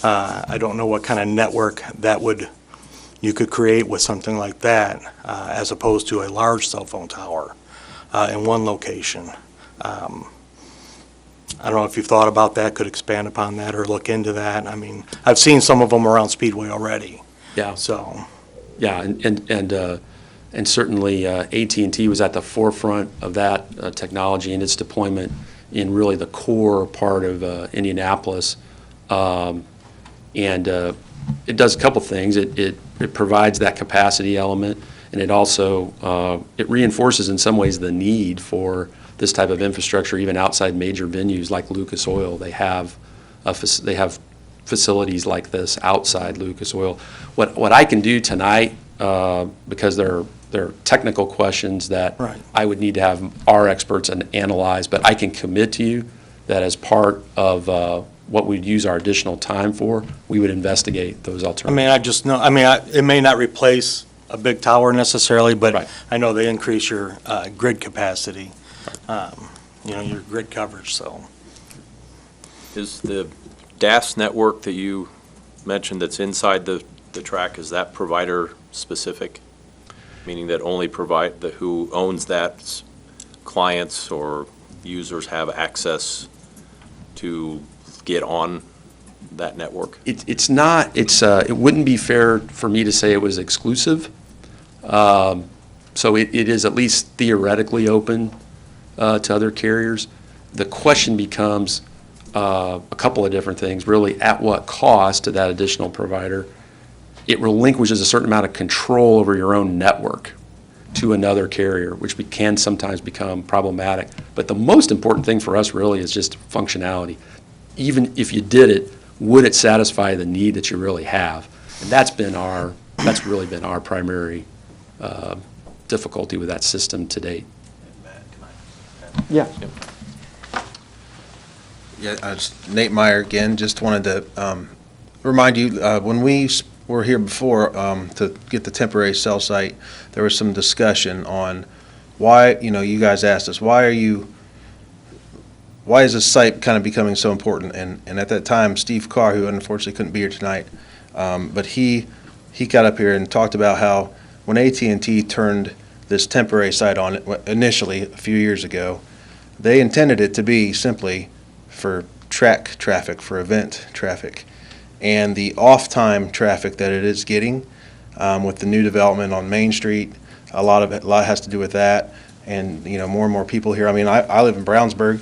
I don't know what kind of network you could create with something like that, as opposed to a large cell phone tower. in one location. I don't know if you've thought about that, could expand upon that or look into that. I mean, I've seen some of them around Speedway already, Yeah. so. Yeah, and certainly AT&T was at the forefront of that technology and its deployment in really the core part of Indianapolis. And it does a couple things. It provides that capacity element, and it also it reinforces in some ways the need for this type of infrastructure even outside major venues like Lucas Oil. They have facilities like this outside Lucas Oil. What I can do tonight, because they're technical questions that Right. I would need to have our experts analyze, but I can commit to you that as part of what we'd use our additional time for, we would investigate those I alternatives. mean, I just know, I mean, it may not replace a big tower necessarily, but Right. I know they increase your grid capacity, your grid coverage, so. Is the DAS network that you mentioned that's inside the track, is that provider specific? Meaning that only who owns that clients or users have access to get on that network? It's not, it wouldn't be fair for me to say it was exclusive. So it is at least theoretically open to other carriers. The question becomes a couple of different things, really. At what cost to that additional provider? It relinquishes a certain amount of control over your own network to another carrier, which can sometimes become problematic. But the most important thing for us really is just functionality. Even if you did it, would it satisfy the need that you really have? And that's really been our primary difficulty with that system to date. Yeah. Yeah, Nate Meyer again. Just wanted to remind you, when we were here before to get the temporary cell site, there was some discussion on why, you guys asked us, why is this site kind of becoming so important? And at that time, Steve Carr, who unfortunately couldn't be here tonight, but he got up here and talked about how when AT&T turned this temporary site on initially a few years ago, they intended it to be simply for track traffic, for event traffic. And the off-time traffic that it is getting with the new development on Main Street, a lot has to do with that. And, more and more people here. I mean, I live in Brownsburg.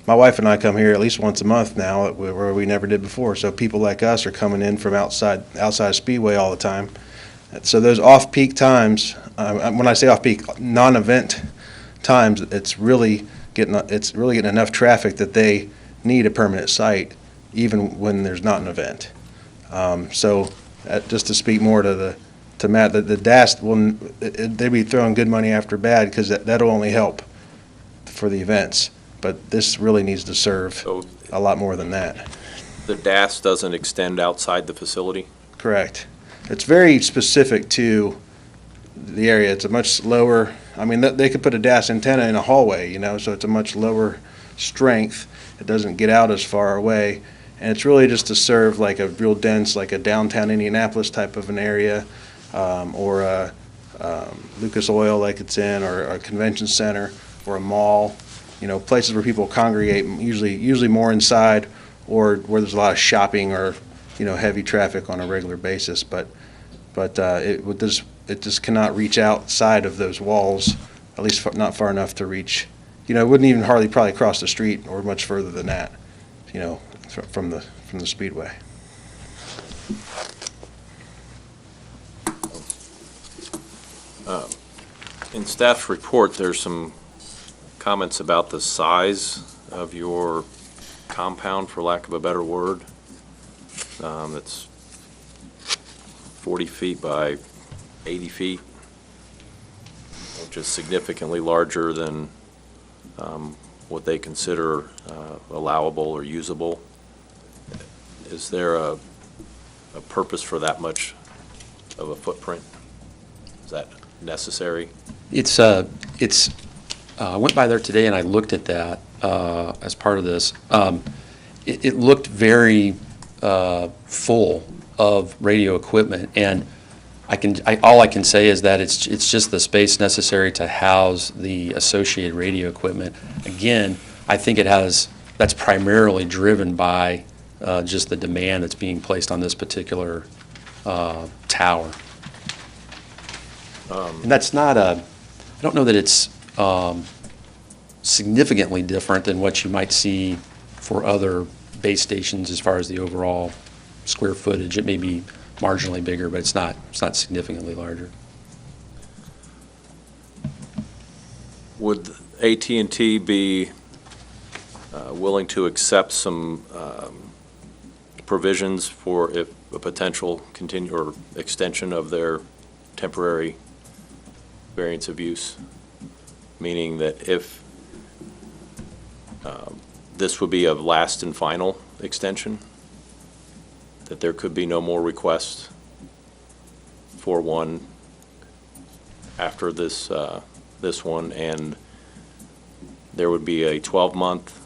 My wife and I come here at least once a month now, where we never did before. So people like us are coming in from outside Speedway all the time. So those off-peak times, when I say off-peak, non-event times, it's really getting enough traffic that they need a permanent site, even when there's not an event. So just to speak more to Matt, the DAS, they'd be throwing good money after bad because that'll only help for the events. But this really needs to serve a lot more than that. The DAS doesn't extend outside the facility? Correct. It's very specific to the area. It's a much lower, I mean, they could put a DAS antenna in a hallway, so it's a much lower strength. It doesn't get out as far away. And it's really just to serve like a real dense, like a downtown Indianapolis type of an area, or a Lucas Oil like it's in, or a convention center, or a mall, places where people congregate, usually more inside, or where there's a lot of shopping or, heavy traffic on a regular basis. But it just cannot reach outside of those walls, at least not far enough to reach. It wouldn't even hardly probably cross the street or much further than that, from the Speedway. In staff's report, there's some comments about the size of your compound, for lack of a better word. It's 40 feet by 80 feet, which is significantly larger than what they consider allowable or usable. Is there a purpose for that much of a footprint? Is that necessary? I went by there today and I looked at that as part of this. It looked very full of radio equipment, and all I can say is that it's just the space necessary to house the associated radio equipment. Again, I think that's primarily driven by just the demand that's being placed on this particular tower. And that's not I don't know that it's significantly different than what you might see for other base stations as far as the overall square footage. It may be marginally bigger, but it's not significantly larger. Would AT&T be willing to accept some provisions for if a potential continue or extension of their temporary variance of use? Meaning that if this would be a last and final extension, that there could be no more requests for one after this this one, and there would be a 12-month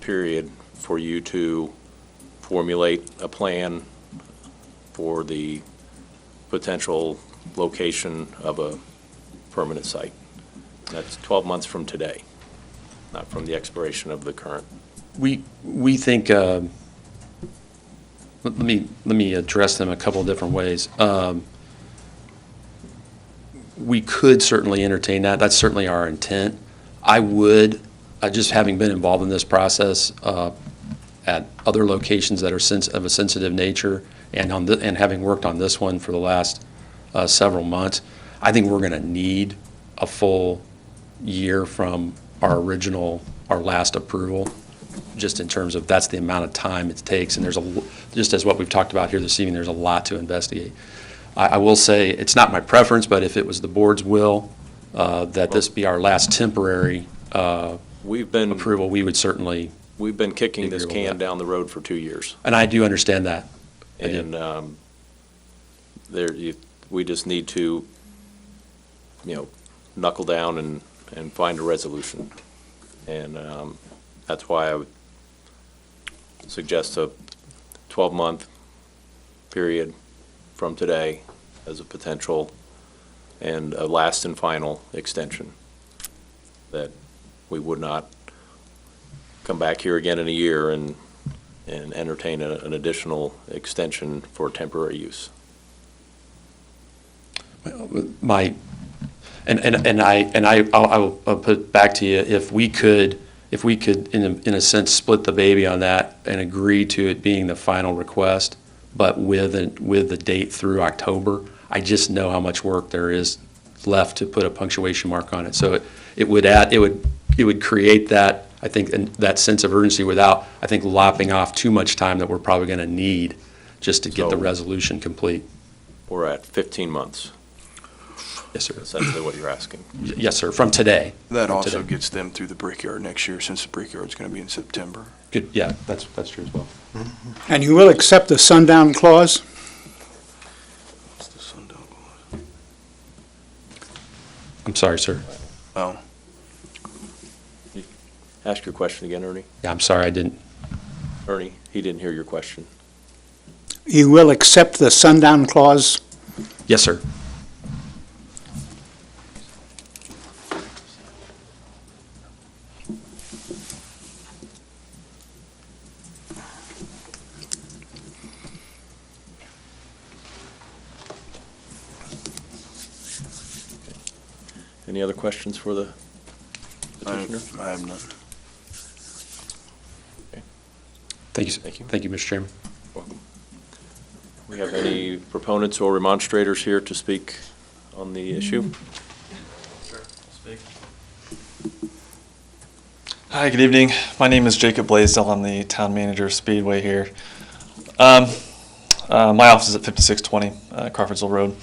period for you to formulate a plan for the potential location of a permanent site. That's 12 months from today, not from the expiration of the current. We think, let me address them a couple of different ways. We could certainly entertain that. That's certainly our intent. I would, just having been involved in this process at other locations that are of a sensitive nature, and and having worked on this one for the last several months, I think we're going to need a full year from our last approval, just in terms of that's the amount of time it takes. And just as what we've talked about here this evening, there's a lot to investigate. I will say, it's not my preference, but if it was the board's will that this be our last temporary approval, we would certainly. We've been kicking this can down the road for 2 years. And I do understand that. And we just need to, knuckle down and find a resolution. And that's why I would suggest a 12-month period from today as a potential, and a last and final extension, that we would not come back here again in a year and entertain an additional extension for temporary use. I'll put it back to you, if we could in a sense split the baby on that and agree to it being the final request, but with the date through October, I just know how much work there is left to put a punctuation mark on it. So it would create that, I think, that sense of urgency without, I think, lopping off too much time that we're probably going to need just to get the resolution complete. We're at 15 months. Yes, sir. Essentially what you're asking. Yes, sir, from today. That also gets them through the Brickyard next year, since the Brickyard's going to be in September. Good, yeah, that's true as well. And you will accept the sundown clause? What's the sundown clause? I'm sorry, sir. Oh. Ask your question again, Ernie. Yeah, I'm sorry, I didn't. Ernie, he didn't hear your question. You will accept the sundown clause? Yes, sir. Any other questions for the petitioner? I have none. Thank you. Thank you. Thank you, Mr. Chairman. Welcome. We have any proponents or remonstrators here to speak on the issue? Sure, I'll speak. Hi, good evening. My name is Jacob Blasdel. I'm the town manager of Speedway here. My office is at 5620 Crawfordsville Road.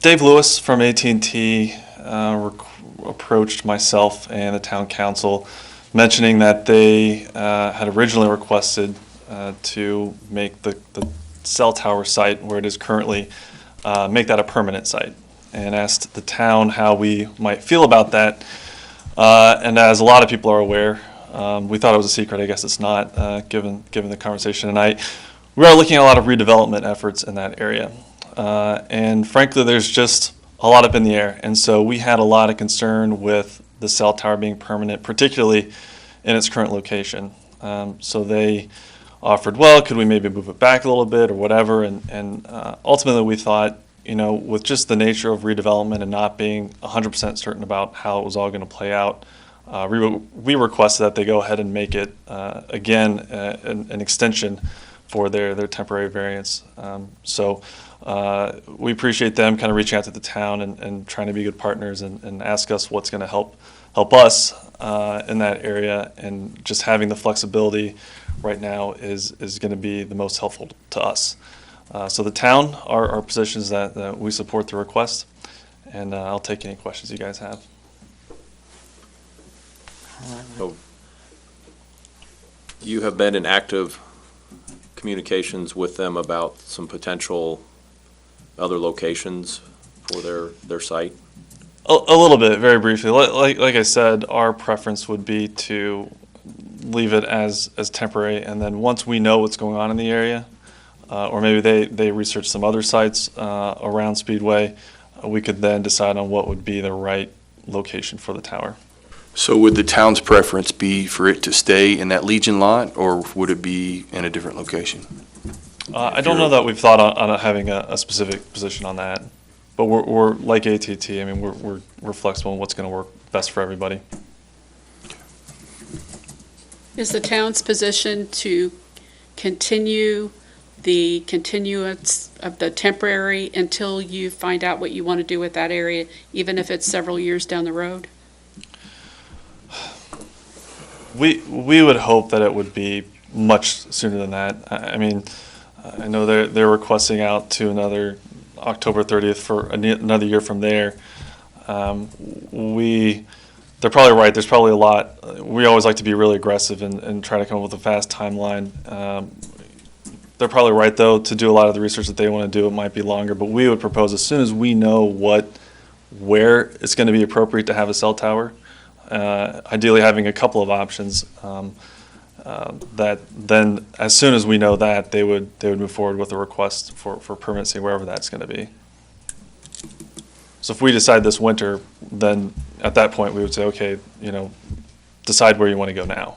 Dave Lewis from AT&T approached myself and the town council, mentioning that they had originally requested to make the cell tower site where it is currently, make that a permanent site, and asked the town how we might feel about that. And as a lot of people are aware, we thought it was a secret. I guess it's not, given the conversation tonight. we are looking at a lot of redevelopment efforts in that area. And frankly, there's just a lot up in the air. And so we had a lot of concern with the cell tower being permanent, particularly in its current location. So they offered, well, could we maybe move it back a little bit or whatever? And ultimately we thought, with just the nature of redevelopment and not being 100% certain about how it was all going to play out, we requested that they go ahead and make it, again, an extension for their temporary variance. So we appreciate them kind of reaching out to the town and trying to be good partners and ask us what's going to help us in that area, and just having the flexibility right now is going to be the most helpful to us. So the town, our position is that we support the request, and I'll take any questions you guys have. So you have been in active communications with them about some potential other locations for their site? A little bit, very briefly. Like I said, our preference would be to leave it as temporary, and then once we know what's going on in the area, or maybe they research some other sites around Speedway, we could then decide on what would be the right location for the tower. So would the town's preference be for it to stay in that Legion lot, or would it be in a different location? I don't know that we've thought on having a specific position on that, but we're like AT&T. I mean, we're flexible on what's going to work best for everybody. Is the town's position to continue the continuance of the temporary until you find out what you want to do with that area, even if it's several years down the road? We would hope that it would be much sooner than that. I mean, I know they're requesting out to another October 30th for another year from there. They're probably right. There's probably a lot. We always like to be really aggressive and try to come up with a fast timeline. They're probably right, though, to do a lot of the research that they want to do. It might be longer, but we would propose as soon as we know where it's going to be appropriate to have a cell tower, ideally having a couple of options, that then as soon as we know that, they would move forward with a request for permanency wherever that's going to be. So if we decide this winter, then at that point we would say, okay, decide where you want to go now.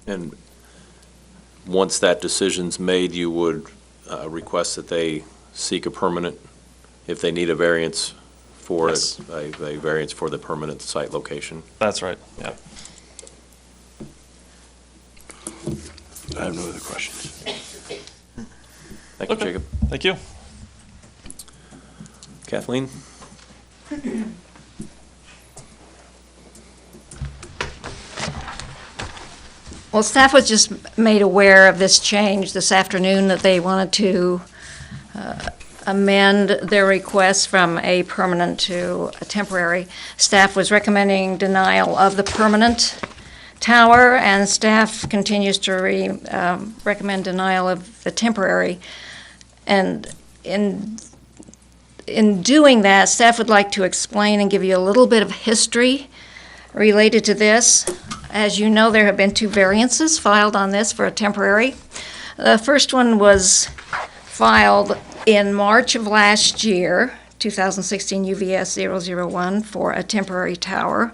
And once that decision's made, you would request that they seek a permanent, if they need a variance for Yes. a variance for the permanent site location. That's right, yeah. I have no other questions. Thank you, Okay. Jacob. Thank you. Kathleen? Well, staff was just made aware of this change this afternoon, that they wanted to amend their request from a permanent to a temporary. Staff was recommending denial of the permanent tower, and staff continues to recommend denial of the temporary. And in doing that, staff would like to explain and give you a little bit of history related to this. As you know, there have been 2 variances filed on this for a temporary. The first one was filed in March of last year, 2016 UVS 001, for a temporary tower.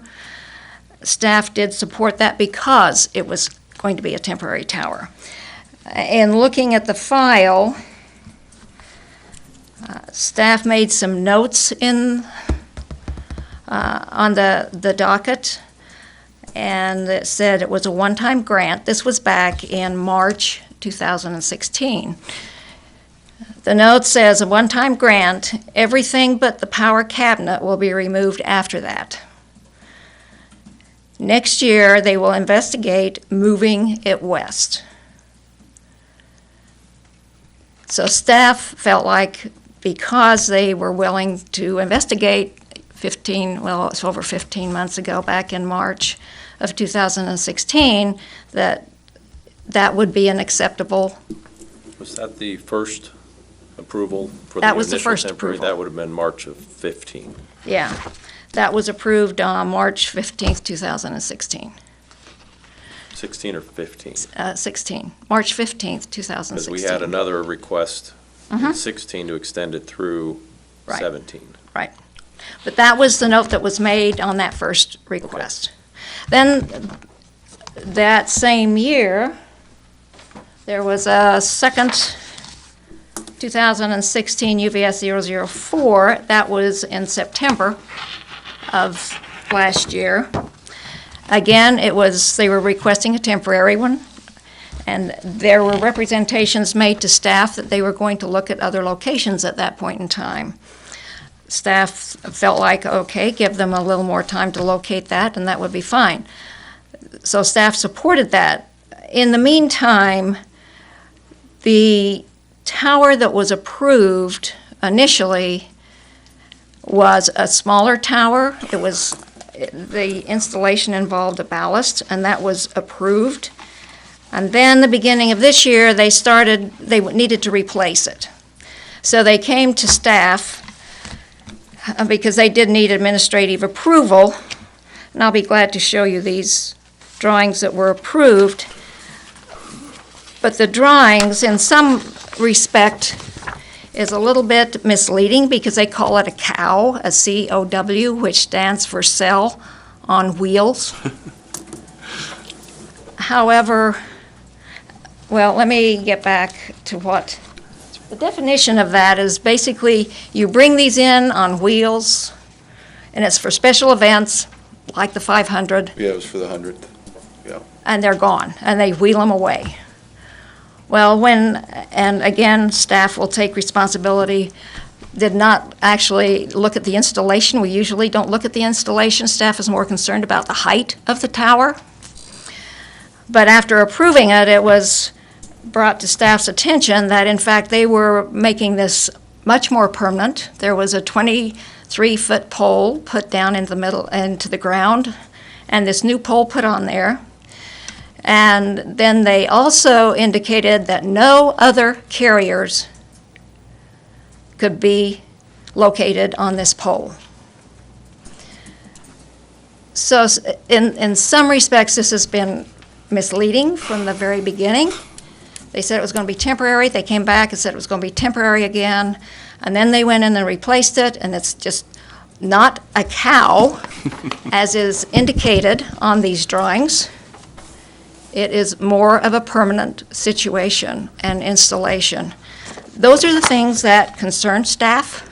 Staff did support that because it was going to be a temporary tower. In looking at the file, staff made some notes on the docket, and it said it was a one-time grant. This was back in March 2016. The note says a one-time grant, everything but the power cabinet will be removed after that. Next year, they will investigate moving it west. So staff felt like because they were willing to investigate it's over 15 months ago, back in March of 2016, that would be an acceptable. Was that the first approval for the That was the initial first temporary? approval. That would have been March of 15. Yeah, that was approved on March 15th, 2016. 16 or 15? 16, March 15th, Because 2016. we had another request in 16 to extend it through Right. 17. Right. But that was the note that was made on that first request. Then, that same year, there was a second 2016 UVS 004. That was in September of last year. Again, they were requesting a temporary one, and there were representations made to staff that they were going to look at other locations at that point in time. Staff felt like, okay, give them a little more time to locate that, and that would be fine. So staff supported that. In the meantime, the tower that was approved initially was a smaller tower. The installation involved a ballast, and that was approved. And then the beginning of this year, they needed to replace it. So they came to staff because they did need administrative approval, and I'll be glad to show you these drawings that were approved. But the drawings, in some respect, is a little bit misleading because they call it a COW, a C-O-W, which stands for Cell on Wheels. However, well, let me get back to what the definition of that is. Basically, you bring these in on wheels, and it's for special events, like the 500, Yeah, it was for the 100th. and they're gone, and they wheel them away. Well, and again, staff will take responsibility, did not actually look at the installation. We usually don't look at the installation. Staff is more concerned about the height of the tower. But after approving it, it was brought to staff's attention that, in fact, they were making this much more permanent. There was a 23-foot pole put down into the ground, and this new pole put on there. And then they also indicated that no other carriers could be located on this pole. So in some respects, this has been misleading from the very beginning. They said it was going to be temporary. They came back and said it was going to be temporary again. And then they went in and replaced it, and it's just not a cow, as is indicated on these drawings. It is more of a permanent situation and installation. Those are the things that concern staff.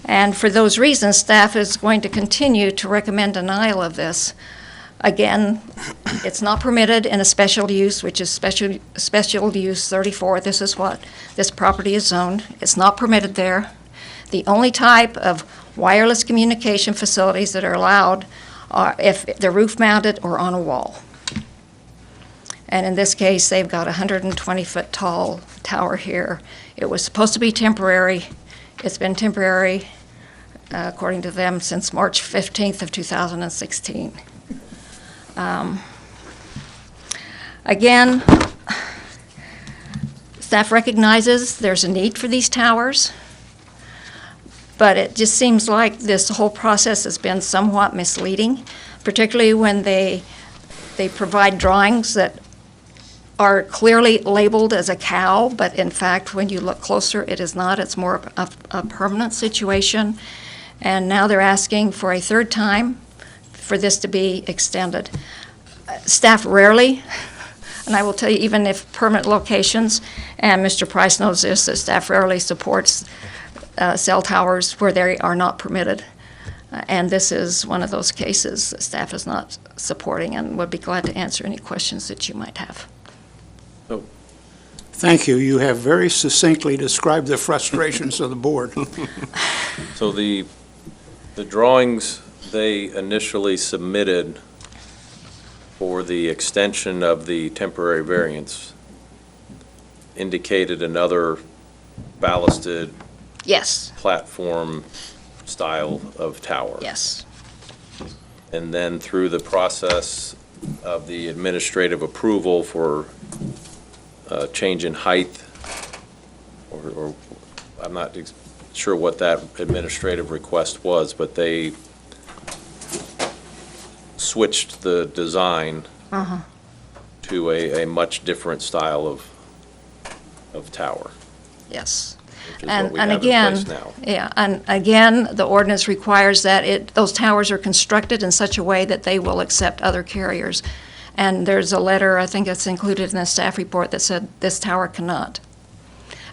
And for those reasons, staff is going to continue to recommend denial of this. Again, it's not permitted in a special use, which is special use 34. This is what this property is zoned. It's not permitted there. The only type of wireless communication facilities that are allowed are if they're roof mounted or on a wall. And in this case, they've got a 120-foot tall tower here. It was supposed to be temporary. It's been temporary, according to them, since March 15th of 2016. Again, staff recognizes there's a need for these towers, but it just seems like this whole process has been somewhat misleading, particularly when they provide drawings that are clearly labeled as a cow, but in fact, when you look closer, it is not. It's more of a permanent situation. And now they're asking for a third time for this to be extended. Staff rarely, and I will tell you, even if permanent locations, and Mr. Price knows this, that staff rarely supports cell towers where they are not permitted. And this is one of those cases that staff is not supporting, and would be glad to answer any questions that you might have. Thank you. You have very succinctly described the frustrations of the board. So the drawings they initially submitted for the extension of the temporary variance indicated another ballasted Yes, platform style of tower. yes. And then through the process of the administrative approval for change in height, or I'm not sure what that administrative request was, but they switched the design to a much different style of tower, Yes. which is what we And have in again, place now. yeah, and again, the ordinance requires that those towers are constructed in such a way that they will accept other carriers. And there's a letter, I think it's included in the staff report, that said this tower cannot.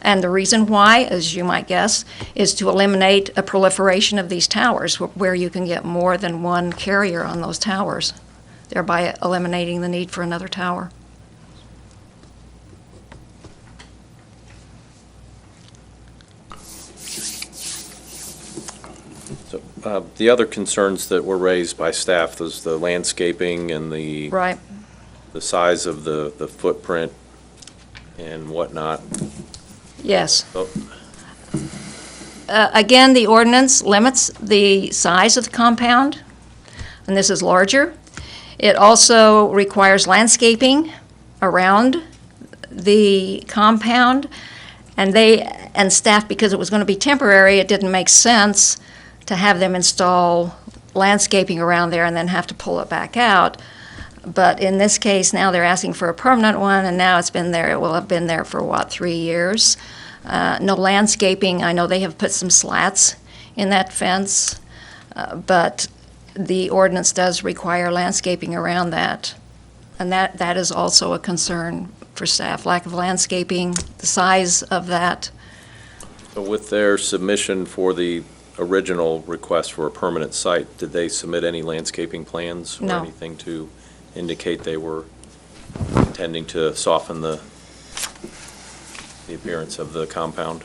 And the reason why, as you might guess, is to eliminate a proliferation of these towers where you can get more than one carrier on those towers, thereby eliminating the need for another tower. So the other concerns that were raised by staff was the landscaping and Right. the size of the footprint and whatnot. Yes. So Again, the ordinance limits the size of the compound, and this is larger. It also requires landscaping around the compound, and staff, because it was going to be temporary, it didn't make sense to have them install landscaping around there and then have to pull it back out. But in this case, now they're asking for a permanent one, and now it's been there, it will have been there for, 3 years? No landscaping. I know they have put some slats in that fence, but the ordinance does require landscaping around that. And that is also a concern for staff, lack of landscaping, the size of that. So with their submission for the original request for a permanent site, did they submit any landscaping plans or No. anything to indicate they were intending to soften the appearance of the compound?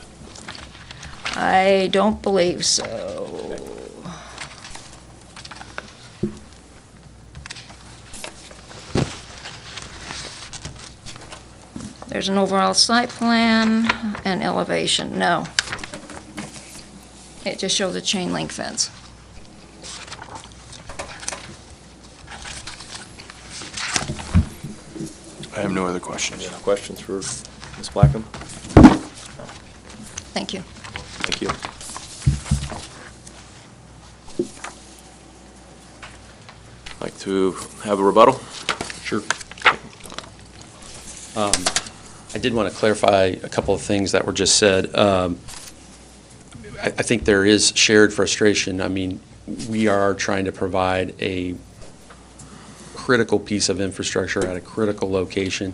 I don't believe so. There's an overall site plan and elevation. No. It just shows a chain link fence. I have no other questions. Any questions for Ms. Blackham? Thank you. Thank you. Like to have a rebuttal? Sure. I did want to clarify a couple of things that were just said. I think there is shared frustration. I mean, we are trying to provide a critical piece of infrastructure at a critical location.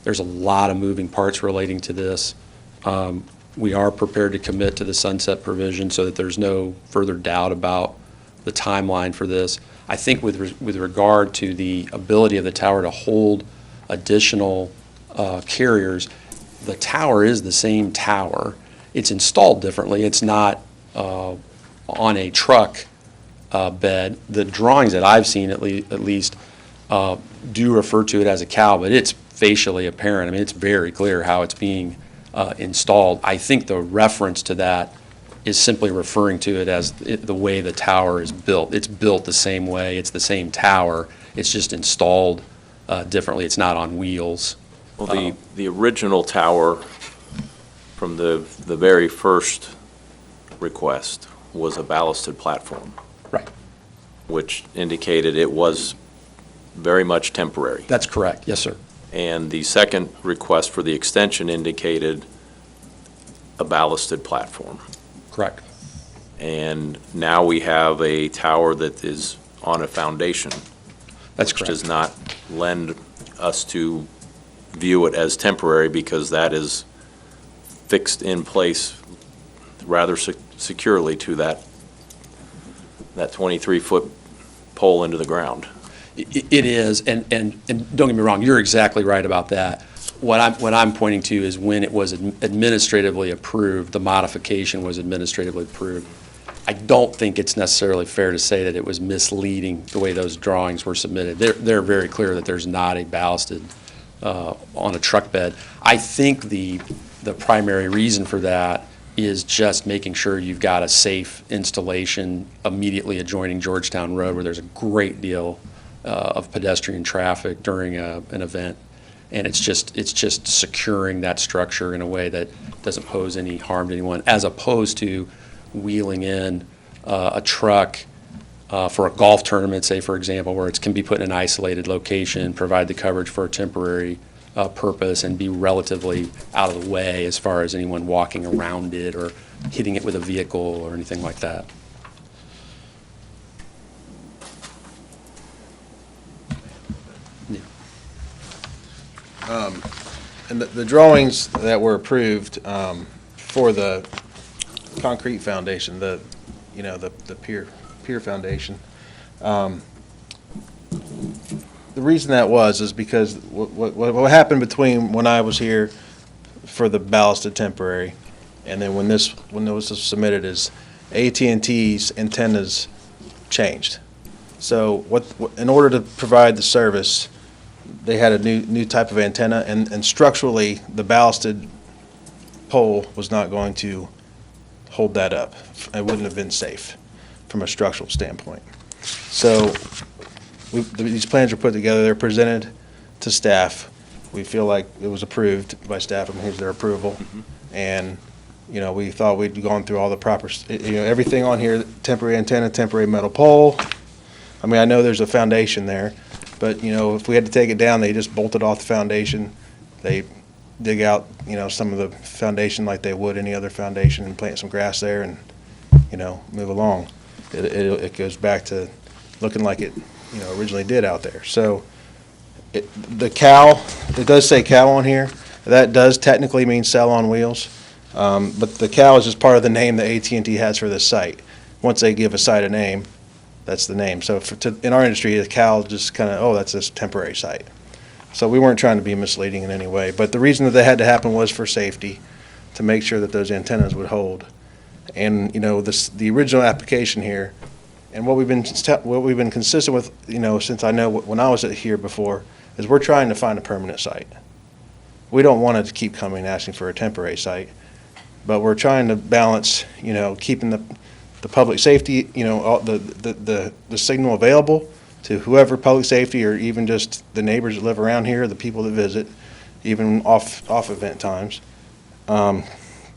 There's a lot of moving parts relating to this. We are prepared to commit to the sunset provision so that there's no further doubt about the timeline for this. I think with regard to the ability of the tower to hold additional carriers, the tower is the same tower. It's installed differently. It's not on a truck bed. The drawings that I've seen, at least, do refer to it as a cow, but it's facially apparent. I mean, it's very clear how it's being installed. I think the reference to that is simply referring to it as the way the tower is built. It's built the same way. It's the same tower. It's just installed differently. It's not on wheels. Well, the original tower from the very first request was a ballasted platform. Right. Which indicated it was very much temporary. That's correct. Yes, sir. And the second request for the extension indicated a ballasted platform. Correct. And now we have a tower that is on a foundation. That's which correct. does not lend us to view it as temporary, because that is fixed in place rather securely to that 23-foot pole into the ground. It is, and don't get me wrong, you're exactly right about that. What I'm pointing to is when it was administratively approved, the modification was administratively approved. I don't think it's necessarily fair to say that it was misleading the way those drawings were submitted. They're very clear that there's not a ballasted on a truck bed. I think the primary reason for that is just making sure you've got a safe installation immediately adjoining Georgetown Road, where there's a great deal of pedestrian traffic during an event. And it's just securing that structure in a way that doesn't pose any harm to anyone, as opposed to wheeling in a truck for a golf tournament, say, for example, where it can be put in an isolated location, provide the coverage for a temporary purpose, and be relatively out of the way as far as anyone walking around it or hitting it with a vehicle or anything like that. And the drawings that were approved for the concrete foundation, the pier foundation, the reason that is because what happened between when I was here for the ballasted temporary and then when this was submitted is AT&T's antennas changed. So in order to provide the service, they had a new type of antenna, and structurally, the ballasted pole was not going to hold that up. It wouldn't have been safe from a structural standpoint. So these plans were put together. They're presented to staff. We feel like it was approved by staff, and here's their approval. And, we thought we'd gone through all the proper, everything on here, temporary antenna, temporary metal pole. I mean, I know there's a foundation there, but, if we had to take it down, they just bolted off the foundation. They dig out, some of the foundation like they would any other foundation and plant some grass there and, move along. It goes back to looking like it, originally did out there. So the cow, it does say cow on here. That does technically mean cell on wheels. But the cow is just part of the name that AT&T has for this site. Once they give a site a name, that's the name. So in our industry, the cow just kind of, that's this temporary site. So we weren't trying to be misleading in any way. But the reason that had to happen was for safety, to make sure that those antennas would hold. And, the original application here, and what we've been consistent with, since I know when I was here before, is we're trying to find a permanent site. We don't want to keep coming and asking for a temporary site, but we're trying to balance, keeping the public safety, the signal available to whoever public safety or even just the neighbors that live around here, the people that visit, even off event times.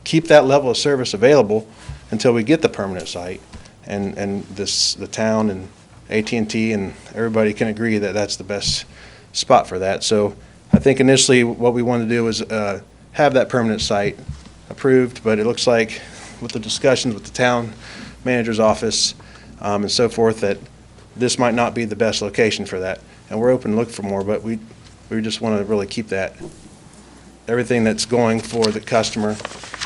Keep that level of service available until we get the permanent site, and the town and AT&T and everybody can agree that that's the best spot for that. So I think initially what we wanted to do was have that permanent site approved, but it looks like with the discussions with the town manager's office and so forth that this might not be the best location for that. And we're open to look for more, but we just want to really keep that, everything that's going for the customer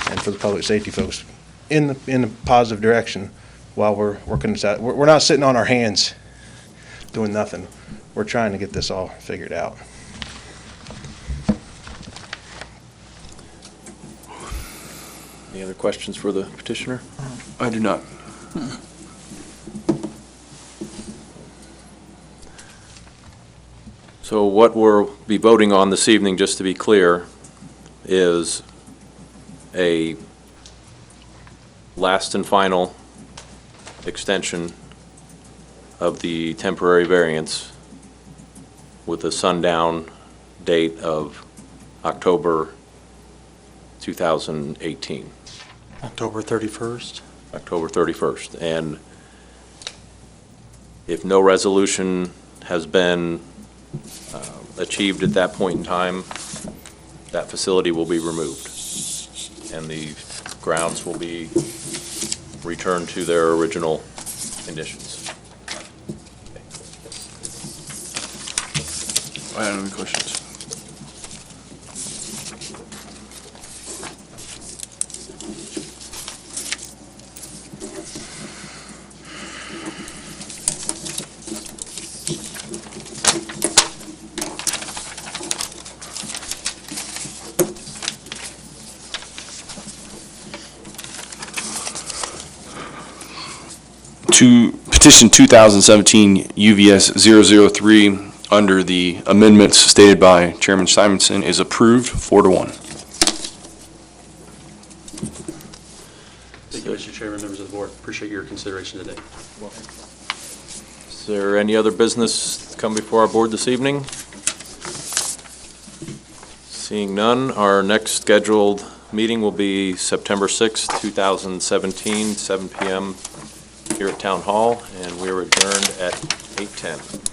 and for the public safety folks in the positive direction while we're working this out. We're not sitting on our hands doing nothing. We're trying to get this all figured out. Any other questions for the petitioner? I do not. So what we'll be voting on this evening, just to be clear, is a last and final extension of the temporary variance with a sundown date of October 2018. October 31st? October 31st. And if no resolution has been achieved at that point in time, that facility will be removed, and the grounds will be returned to their original conditions. I don't have any questions. To petition 2017 UVS 003 under the amendments stated by Chairman Simonson is approved 4-1. Thank you, Mr. Chairman, members of the board. Appreciate your consideration today. Is there any other business to come before our board this evening? Seeing none, our next scheduled meeting will be September 6th, 2017, 7 p.m. here at Town Hall, and we are adjourned at 8:10.